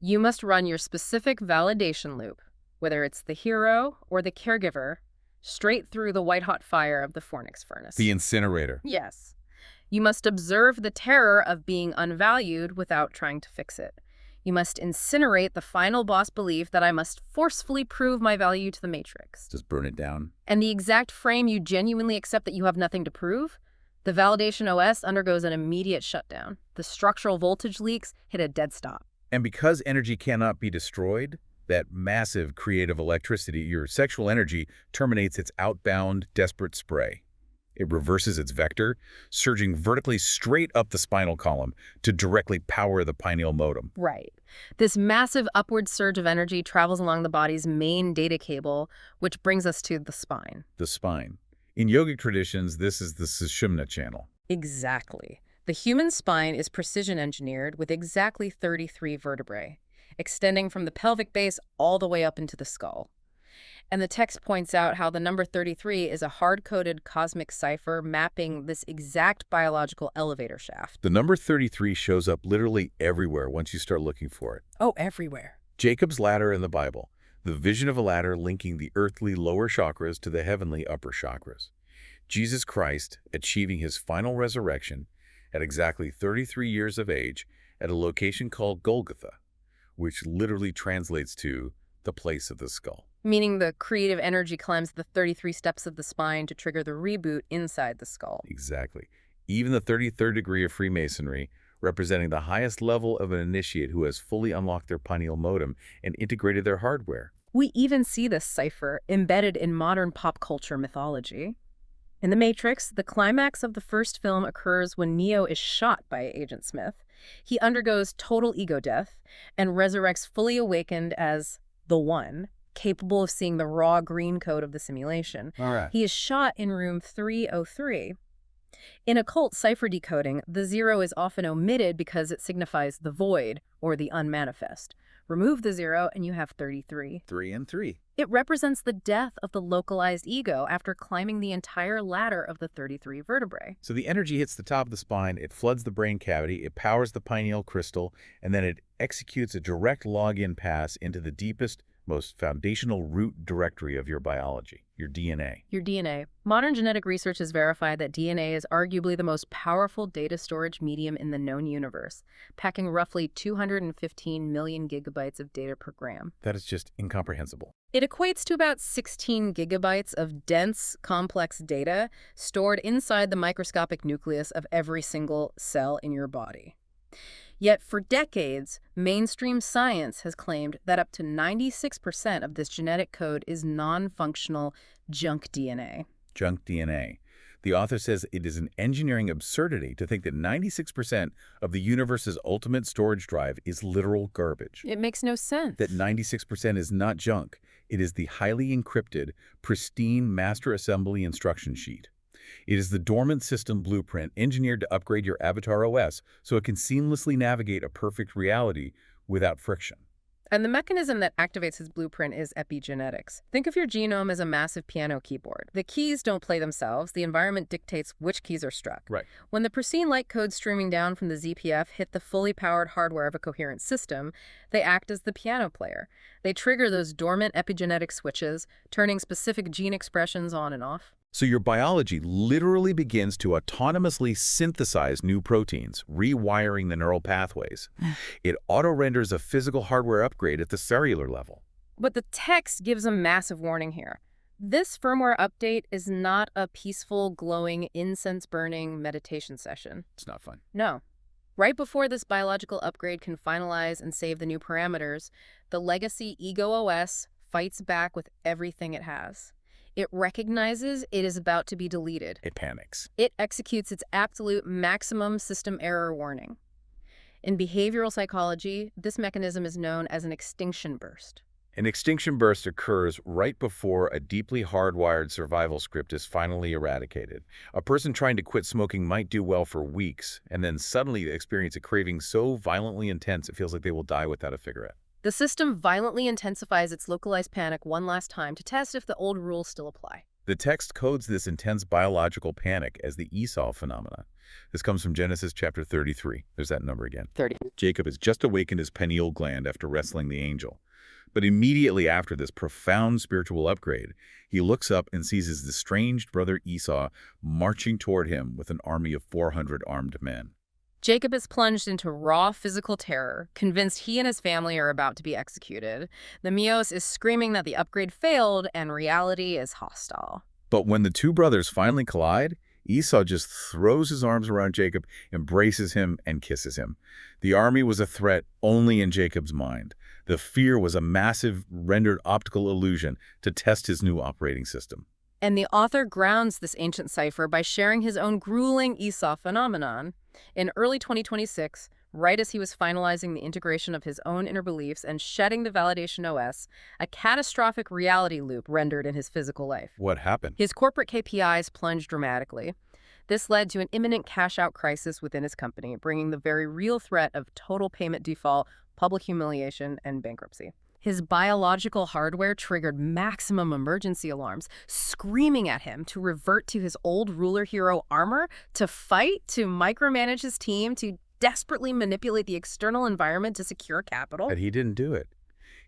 You must run your specific validation loop, whether it's the hero or the caregiver, straight through the white-hot fire of the fornix furnace. The incinerator. Yes. You must observe the terror of being unvalued without trying to fix it. You must incinerate the final boss belief that I must forcefully prove my value to the matrix. Just burn it down. And the exact frame you genuinely accept that you have nothing to prove, the validation OS undergoes an immediate shutdown. The structural voltage leaks hit a dead stop. And because energy cannot be destroyed, that massive creative electricity, your sexual energy, terminates its outbound, desperate spray. It reverses its vector, surging vertically straight up the spinal column to directly power the pineal modem. Right. This massive upward surge of energy travels along the body's main data cable, which brings us to the spine. The spine. In yogic traditions, this is the Sushumna channel. Exactly. The human spine is precision engineered with exactly 33 vertebrae, extending from the pelvic base all the way up into the skull. And the text points out how the number 33 is a hard-coded cosmic cipher mapping this exact biological elevator shaft. The number 33 shows up literally everywhere once you start looking for it. Oh, everywhere. Jacob's ladder in the Bible, the vision of a ladder linking the earthly lower chakras to the heavenly upper chakras. Jesus Christ achieving his final resurrection at exactly 33 years of age at a location called Golgotha, which literally translates to the place of the skull. Meaning the creative energy climbs the 33 steps of the spine to trigger the reboot inside the skull. Exactly. Even the 33rd degree of Freemasonry, representing the highest level of an initiate who has fully unlocked their pineal modem and integrated their hardware. We even see this cipher embedded in modern pop culture mythology. In The Matrix, the climax of the first film occurs when Neo is shot by Agent Smith. He undergoes total ego death and resurrects fully awakened as the One, capable of seeing the raw green code of the simulation. All right. He is shot in room 303. In occult cipher decoding, the 0 is often omitted because it signifies the void or the unmanifest. Remove the 0 and you have 33. 3 and 3. It represents the death of the localized ego after climbing the entire ladder of the 33 vertebrae. So the energy hits the top of the spine, it floods the brain cavity, it powers the pineal crystal, and then it executes a direct login pass into the deepest, most foundational root directory of your biology, your DNA. Your DNA. Modern genetic research has verified that DNA is arguably the most powerful data storage medium in the known universe, packing roughly 215 million gigabytes of data per gram. That is just incomprehensible. It equates to about 16 gigabytes of dense, complex data stored inside the microscopic nucleus of every single cell in your body. Yet for decades, mainstream science has claimed that up to 96% of this genetic code is non-functional junk DNA. Junk DNA. The author says it is an engineering absurdity to think that 96% of the universe's ultimate storage drive is literal garbage. It makes no sense. That 96% is not junk. It is the highly encrypted, pristine master assembly instruction sheet. It is the dormant system blueprint engineered to upgrade your avatar OS so it can seamlessly navigate a perfect reality without friction. And the mechanism that activates his blueprint is epigenetics. Think of your genome as a massive piano keyboard. The keys don't play themselves. The environment dictates which keys are struck. Right. When the pristine light codes streaming down from the ZPF hit the fully powered hardware of a coherent system, they act as the piano player. They trigger those dormant epigenetic switches, turning specific gene expressions on and off. So your biology literally begins to autonomously synthesize new proteins, rewiring the neural pathways. It auto-renders a physical hardware upgrade at the cellular level. But the text gives a massive warning here. This firmware update is not a peaceful, glowing, incense-burning meditation session. It's not fun. No. Right before this biological upgrade can finalize and save the new parameters, the legacy Ego OS fights back with everything it has. It recognizes it is about to be deleted. It panics. It executes its absolute maximum system error warning. In behavioral psychology, this mechanism is known as an extinction burst. An extinction burst occurs right before a deeply hardwired survival script is finally eradicated. A person trying to quit smoking might do well for weeks, and then suddenly experience a craving so violently intense it feels like they will die without a cigarette. The system violently intensifies its localized panic one last time to test if the old rules still apply. The text codes this intense biological panic as the Esau phenomena. This comes from Genesis chapter 33. There's that number again. 30. Jacob has just awakened his pineal gland after wrestling the angel. But immediately after this profound spiritual upgrade, he looks up and sees his estranged brother Esau marching toward him with an army of 400 armed men. Jacob is plunged into raw physical terror, convinced he and his family are about to be executed. The Mios is screaming that the upgrade failed and reality is hostile. But when the two brothers finally collide, Esau just throws his arms around Jacob, embraces him, and kisses him. The army was a threat only in Jacob's mind. The fear was a massive rendered optical illusion to test his new operating system. And the author grounds this ancient cipher by sharing his own grueling Esau phenomenon. In early 2026, right as he was finalizing the integration of his own inner beliefs and shedding the validation OS, a catastrophic reality loop rendered in his physical life. What happened? His corporate KPIs plunged dramatically. This led to an imminent cash-out crisis within his company, bringing the very real threat of total payment default, public humiliation, and bankruptcy. His biological hardware triggered maximum emergency alarms, screaming at him to revert to his old ruler hero armor, to fight, to micromanage his team, to desperately manipulate the external environment to secure capital. But he didn't do it.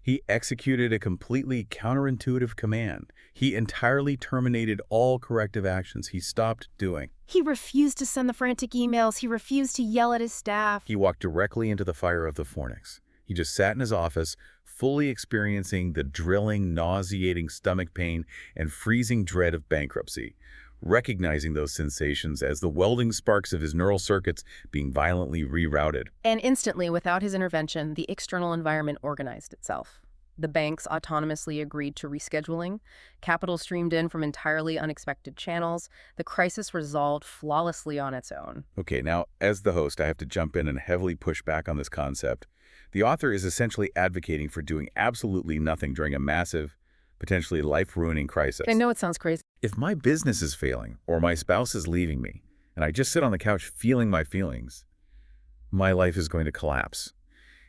He executed a completely counterintuitive command. He entirely terminated all corrective actions he stopped doing. He refused to send the frantic emails. He refused to yell at his staff. He walked directly into the fire of the fornix. He just sat in his office, fully experiencing the drilling, nauseating stomach pain and freezing dread of bankruptcy, recognizing those sensations as the welding sparks of his neural circuits being violently rerouted. And instantly, without his intervention, the external environment organized itself. The banks autonomously agreed to rescheduling. Capital streamed in from entirely unexpected channels. The crisis resolved flawlessly on its own. Okay, now, as the host, I have to jump in and heavily push back on this concept. The author is essentially advocating for doing absolutely nothing during a massive, potentially life-ruining crisis. I know it sounds crazy. If my business is failing or my spouse is leaving me and I just sit on the couch feeling my feelings, my life is going to collapse.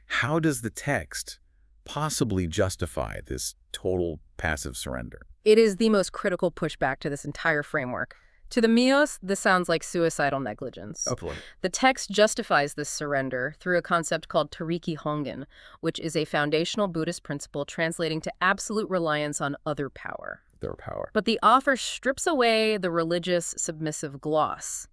How does the text possibly justify this total passive surrender? It is the most critical pushback to this entire framework. To the Mios, this sounds like suicidal negligence. Absolutely. The text justifies this surrender through a concept called Tariki Hongen, which is a foundational Buddhist principle translating to absolute reliance on other power. Their power. But the author strips away the religious submissive gloss.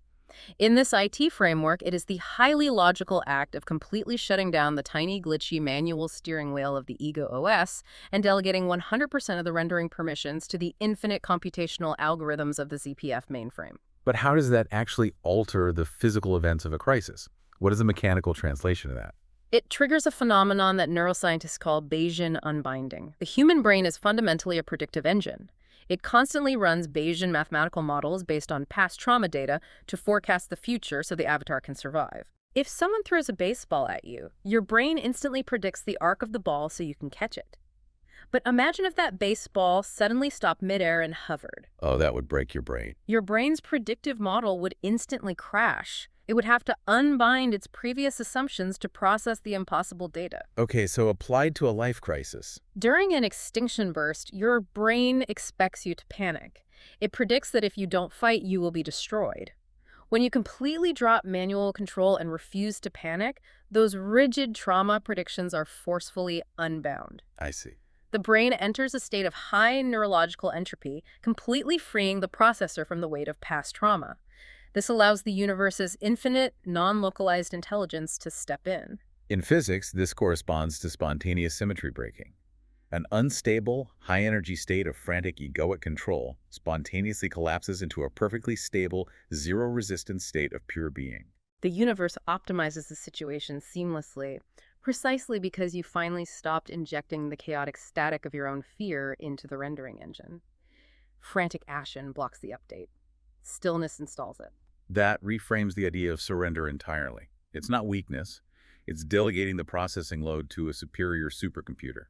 In this IT framework, it is the highly logical act of completely shutting down the tiny, glitchy manual steering wheel of the Ego OS and delegating 100% of the rendering permissions to the infinite computational algorithms of the ZPF mainframe. But how does that actually alter the physical events of a crisis? What is the mechanical translation of that? It triggers a phenomenon that neuroscientists call Bayesian unbinding. The human brain is fundamentally a predictive engine. It constantly runs Bayesian mathematical models based on past trauma data to forecast the future so the avatar can survive. If someone throws a baseball at you, your brain instantly predicts the arc of the ball so you can catch it. But imagine if that baseball suddenly stopped midair and hovered. Oh, that would break your brain. Your brain's predictive model would instantly crash. It would have to unbind its previous assumptions to process the impossible data. Okay, so applied to a life crisis. During an extinction burst, your brain expects you to panic. It predicts that if you don't fight, you will be destroyed. When you completely drop manual control and refuse to panic, those rigid trauma predictions are forcefully unbound. I see. The brain enters a state of high neurological entropy, completely freeing the processor from the weight of past trauma. This allows the universe's infinite, non-localized intelligence to step in. In physics, this corresponds to spontaneous symmetry breaking. An unstable, high-energy state of frantic egoic control spontaneously collapses into a perfectly stable, zero-resistance state of pure being. The universe optimizes the situation seamlessly, precisely because you finally stopped injecting the chaotic static of your own fear into the rendering engine. Frantic action blocks the update. Stillness installs it. That reframes the idea of surrender entirely. It's not weakness. It's delegating the processing load to a superior supercomputer.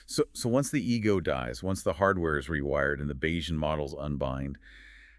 So once the ego dies, once the hardware is rewired and the Bayesian models unbind,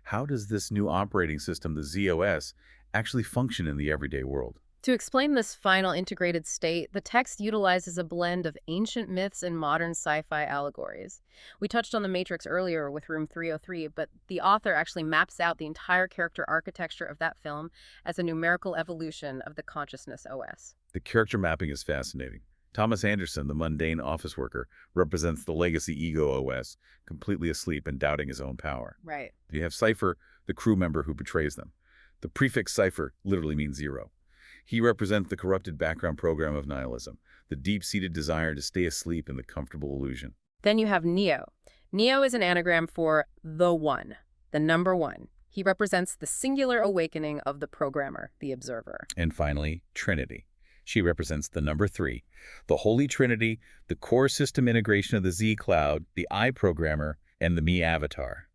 how does this new operating system, the ZOS, actually function in the everyday world? To explain this final integrated state, the text utilizes a blend of ancient myths and modern sci-fi allegories. We touched on the Matrix earlier with Room 303, but the author actually maps out the entire character architecture of that film as a numerical evolution of the consciousness OS. The character mapping is fascinating. Thomas Anderson, the mundane office worker, represents the legacy ego OS, completely asleep and doubting his own power. Right. You have Cypher, the crew member who betrays them. The prefix Cypher literally means zero. He represents the corrupted background program of nihilism, the deep-seated desire to stay asleep in the comfortable illusion. Then you have Neo. Neo is an anagram for the one, the number one. He represents the singular awakening of the programmer, the observer. And finally, Trinity. She represents the number 3, the Holy Trinity, the core system integration of the Z Cloud, the I programmer, and the Me avatar.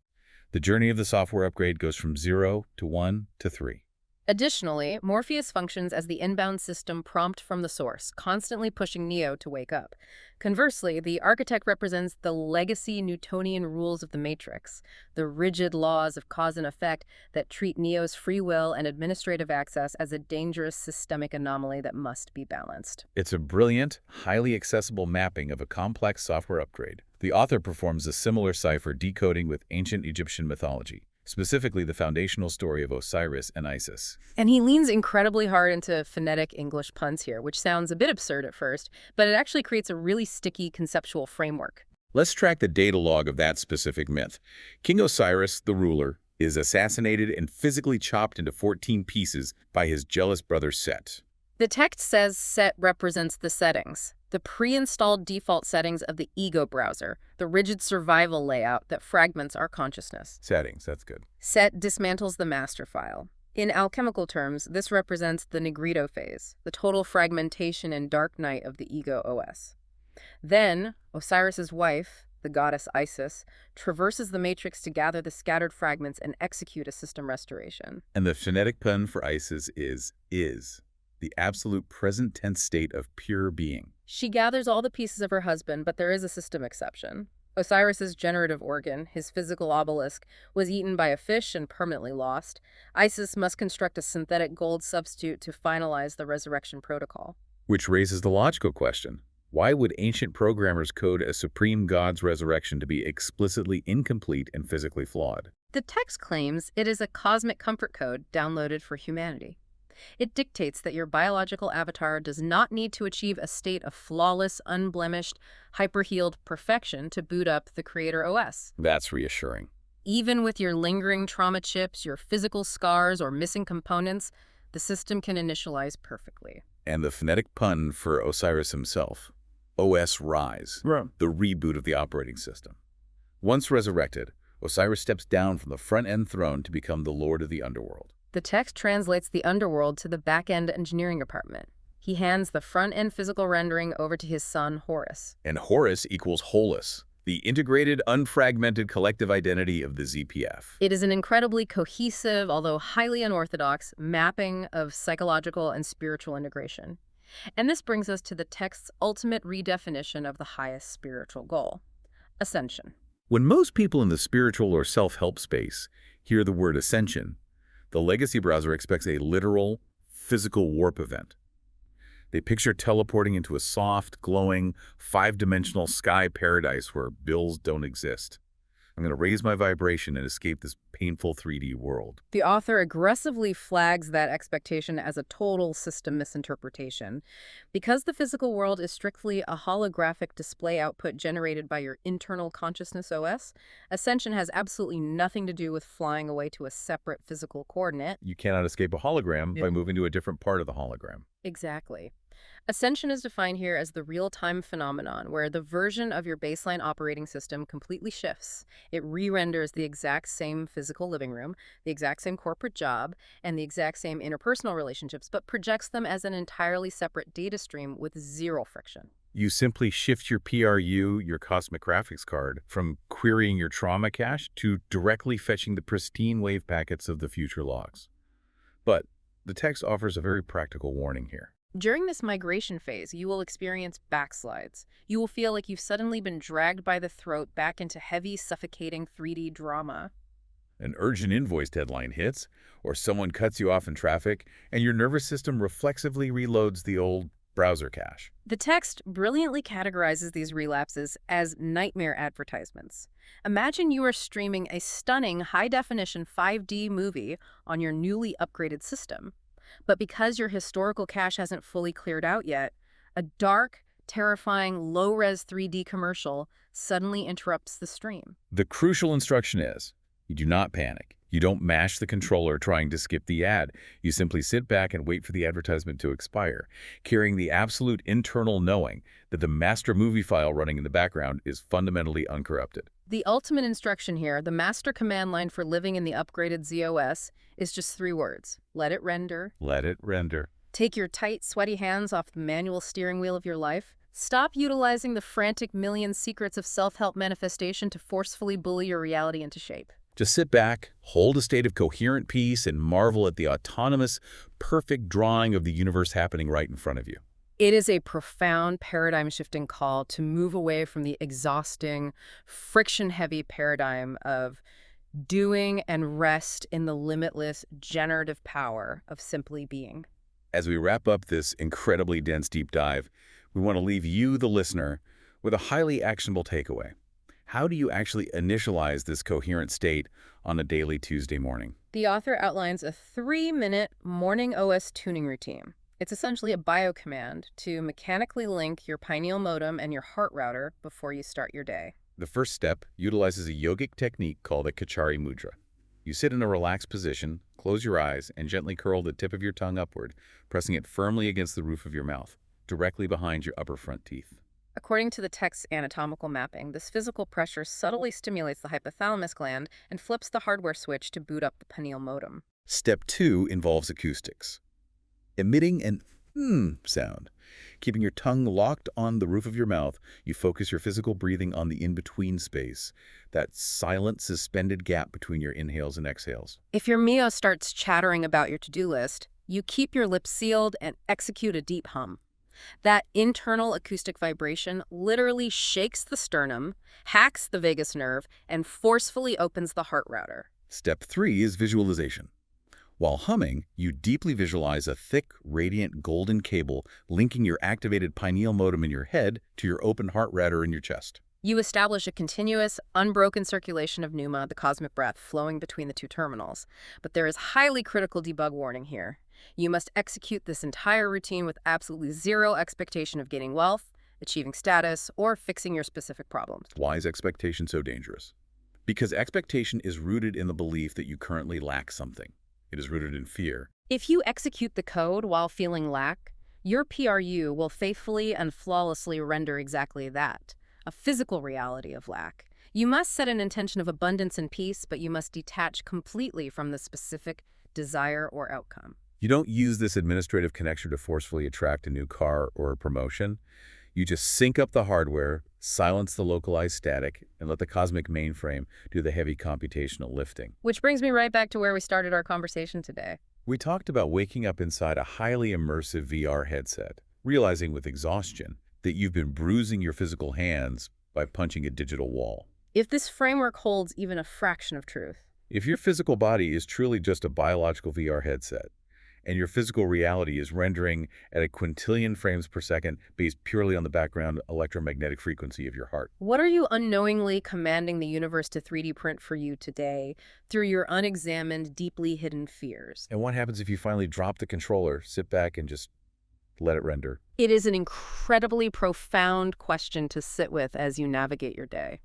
The journey of the software upgrade goes from 0 to 1 to 3. Additionally, Morpheus functions as the inbound system prompt from the source, constantly pushing Neo to wake up. Conversely, the architect represents the legacy Newtonian rules of the Matrix, the rigid laws of cause and effect that treat Neo's free will and administrative access as a dangerous systemic anomaly that must be balanced. It's a brilliant, highly accessible mapping of a complex software upgrade. The author performs a similar cipher decoding with ancient Egyptian mythology, specifically the foundational story of Osiris and Isis. And he leans incredibly hard into phonetic English puns here, which sounds a bit absurd at first, but it actually creates a really sticky conceptual framework. Let's track the data log of that specific myth. King Osiris, the ruler, is assassinated and physically chopped into 14 pieces by his jealous brother Set. The text says Set represents the settings, the pre-installed default settings of the ego browser, the rigid survival layout that fragments our consciousness. Settings, that's good. Set dismantles the master file. In alchemical terms, this represents the Negrito phase, the total fragmentation and dark night of the ego OS. Then, Osiris's wife, the goddess Isis, traverses the matrix to gather the scattered fragments and execute a system restoration. And the phonetic pun for Isis is, the absolute present tense state of pure being. She gathers all the pieces of her husband, but there is a system exception. Osiris's generative organ, his physical obelisk, was eaten by a fish and permanently lost. Isis must construct a synthetic gold substitute to finalize the resurrection protocol. Which raises the logical question. Why would ancient programmers code a supreme god's resurrection to be explicitly incomplete and physically flawed? The text claims it is a cosmic comfort code downloaded for humanity. It dictates that your biological avatar does not need to achieve a state of flawless, unblemished, hyper-healed perfection to boot up the Creator OS. That's reassuring. Even with your lingering trauma chips, your physical scars, or missing components, the system can initialize perfectly. And the phonetic pun for Osiris himself, OS Rise, the reboot of the operating system. Once resurrected, Osiris steps down from the front-end throne to become the lord of the underworld. The text translates the underworld to the back-end engineering department. He hands the front-end physical rendering over to his son, Horus. And Horus equals Holus, the integrated, unfragmented collective identity of the ZPF. It is an incredibly cohesive, although highly unorthodox, mapping of psychological and spiritual integration. And this brings us to the text's ultimate redefinition of the highest spiritual goal: ascension. When most people in the spiritual or self-help space hear the word ascension, The legacy browser expects a literal, physical warp event. They picture teleporting into a soft, glowing, five-dimensional sky paradise where bills don't exist. I'm going to raise my vibration and escape this painful 3D world. The author aggressively flags that expectation as a total system misinterpretation. Because the physical world is strictly a holographic display output generated by your internal consciousness OS, ascension has absolutely nothing to do with flying away to a separate physical coordinate. You cannot escape a hologram by moving to a different part of the hologram. Exactly. Ascension is defined here as the real-time phenomenon where the version of your baseline operating system completely shifts. It re-renders the exact same physical living room, the exact same corporate job, and the exact same interpersonal relationships, but projects them as an entirely separate data stream with zero friction. You simply shift your PRU, your cosmic graphics card, from querying your trauma cache to directly fetching the pristine wave packets of the future logs. But the text offers a very practical warning here. During this migration phase, you will experience backslides. You will feel like you've suddenly been dragged by the throat back into heavy, suffocating 3D drama. An urgent invoice deadline hits, or someone cuts you off in traffic, and your nervous system reflexively reloads the old browser cache. The text brilliantly categorizes these relapses as nightmare advertisements. Imagine you are streaming a stunning high-definition 5D movie on your newly upgraded system. But because your historical cache hasn't fully cleared out yet, a dark, terrifying, low-res 3D commercial suddenly interrupts the stream. The crucial instruction is, you do not panic. You don't mash the controller trying to skip the ad. You simply sit back and wait for the advertisement to expire, carrying the absolute internal knowing that the master movie file running in the background is fundamentally uncorrupted. The ultimate instruction here, the master command line for living in the upgraded ZOS, is just 3 words. Let it render. Let it render. Take your tight, sweaty hands off the manual steering wheel of your life. Stop utilizing the frantic million secrets of self-help manifestation to forcefully bully your reality into shape. Just sit back, hold a state of coherent peace, and marvel at the autonomous, perfect drawing of the universe happening right in front of you. It is a profound paradigm-shifting call to move away from the exhausting, friction-heavy paradigm of doing and rest in the limitless, generative power of simply being. As we wrap up this incredibly dense deep dive, we want to leave you, the listener, with a highly actionable takeaway. How do you actually initialize this coherent state on a daily Tuesday morning? The author outlines a 3-minute morning OS tuning routine. It's essentially a bio command to mechanically link your pineal modem and your heart router before you start your day. The first step utilizes a yogic technique called the Kachari Mudra. You sit in a relaxed position, close your eyes, and gently curl the tip of your tongue upward, pressing it firmly against the roof of your mouth, directly behind your upper front teeth. According to the text's anatomical mapping, this physical pressure subtly stimulates the hypothalamus gland and flips the hardware switch to boot up the pineal modem. Step 2 involves acoustics. Emitting an sound. Keeping your tongue locked on the roof of your mouth, you focus your physical breathing on the in-between space, that silent, suspended gap between your inhales and exhales. If your Mio starts chattering about your to-do list, you keep your lips sealed and execute a deep hum. That internal acoustic vibration literally shakes the sternum, hacks the vagus nerve, and forcefully opens the heart router. Step 3 is visualization. While humming, you deeply visualize a thick, radiant golden cable linking your activated pineal modem in your head to your open heart router in your chest. You establish a continuous, unbroken circulation of pneuma, the cosmic breath, flowing between the two terminals. But there is highly critical debug warning here. You must execute this entire routine with absolutely zero expectation of gaining wealth, achieving status, or fixing your specific problems. Why is expectation so dangerous? Because expectation is rooted in the belief that you currently lack something. It is rooted in fear. If you execute the code while feeling lack, your PRU will faithfully and flawlessly render exactly that, a physical reality of lack. You must set an intention of abundance and peace, but you must detach completely from the specific desire or outcome. You don't use this administrative connector to forcefully attract a new car or a promotion. You just sync up the hardware, silence the localized static, and let the cosmic mainframe do the heavy computational lifting. Which brings me right back to where we started our conversation today. We talked about waking up inside a highly immersive VR headset, realizing with exhaustion that you've been bruising your physical hands by punching a digital wall. If this framework holds even a fraction of truth, If your physical body is truly just a biological VR headset, and your physical reality is rendering at a quintillion frames per second based purely on the background electromagnetic frequency of your heart. What are you unknowingly commanding the universe to 3D print for you today through your unexamined, deeply hidden fears? And what happens if you finally drop the controller, sit back, and just let it render? It is an incredibly profound question to sit with as you navigate your day.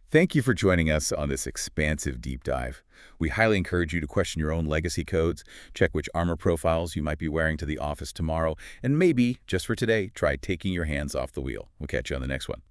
Thank you for joining us on this expansive deep dive. We highly encourage you to question your own legacy codes, check which armor profiles you might be wearing to the office tomorrow, and maybe, just for today, try taking your hands off the wheel. We'll catch you on the next one.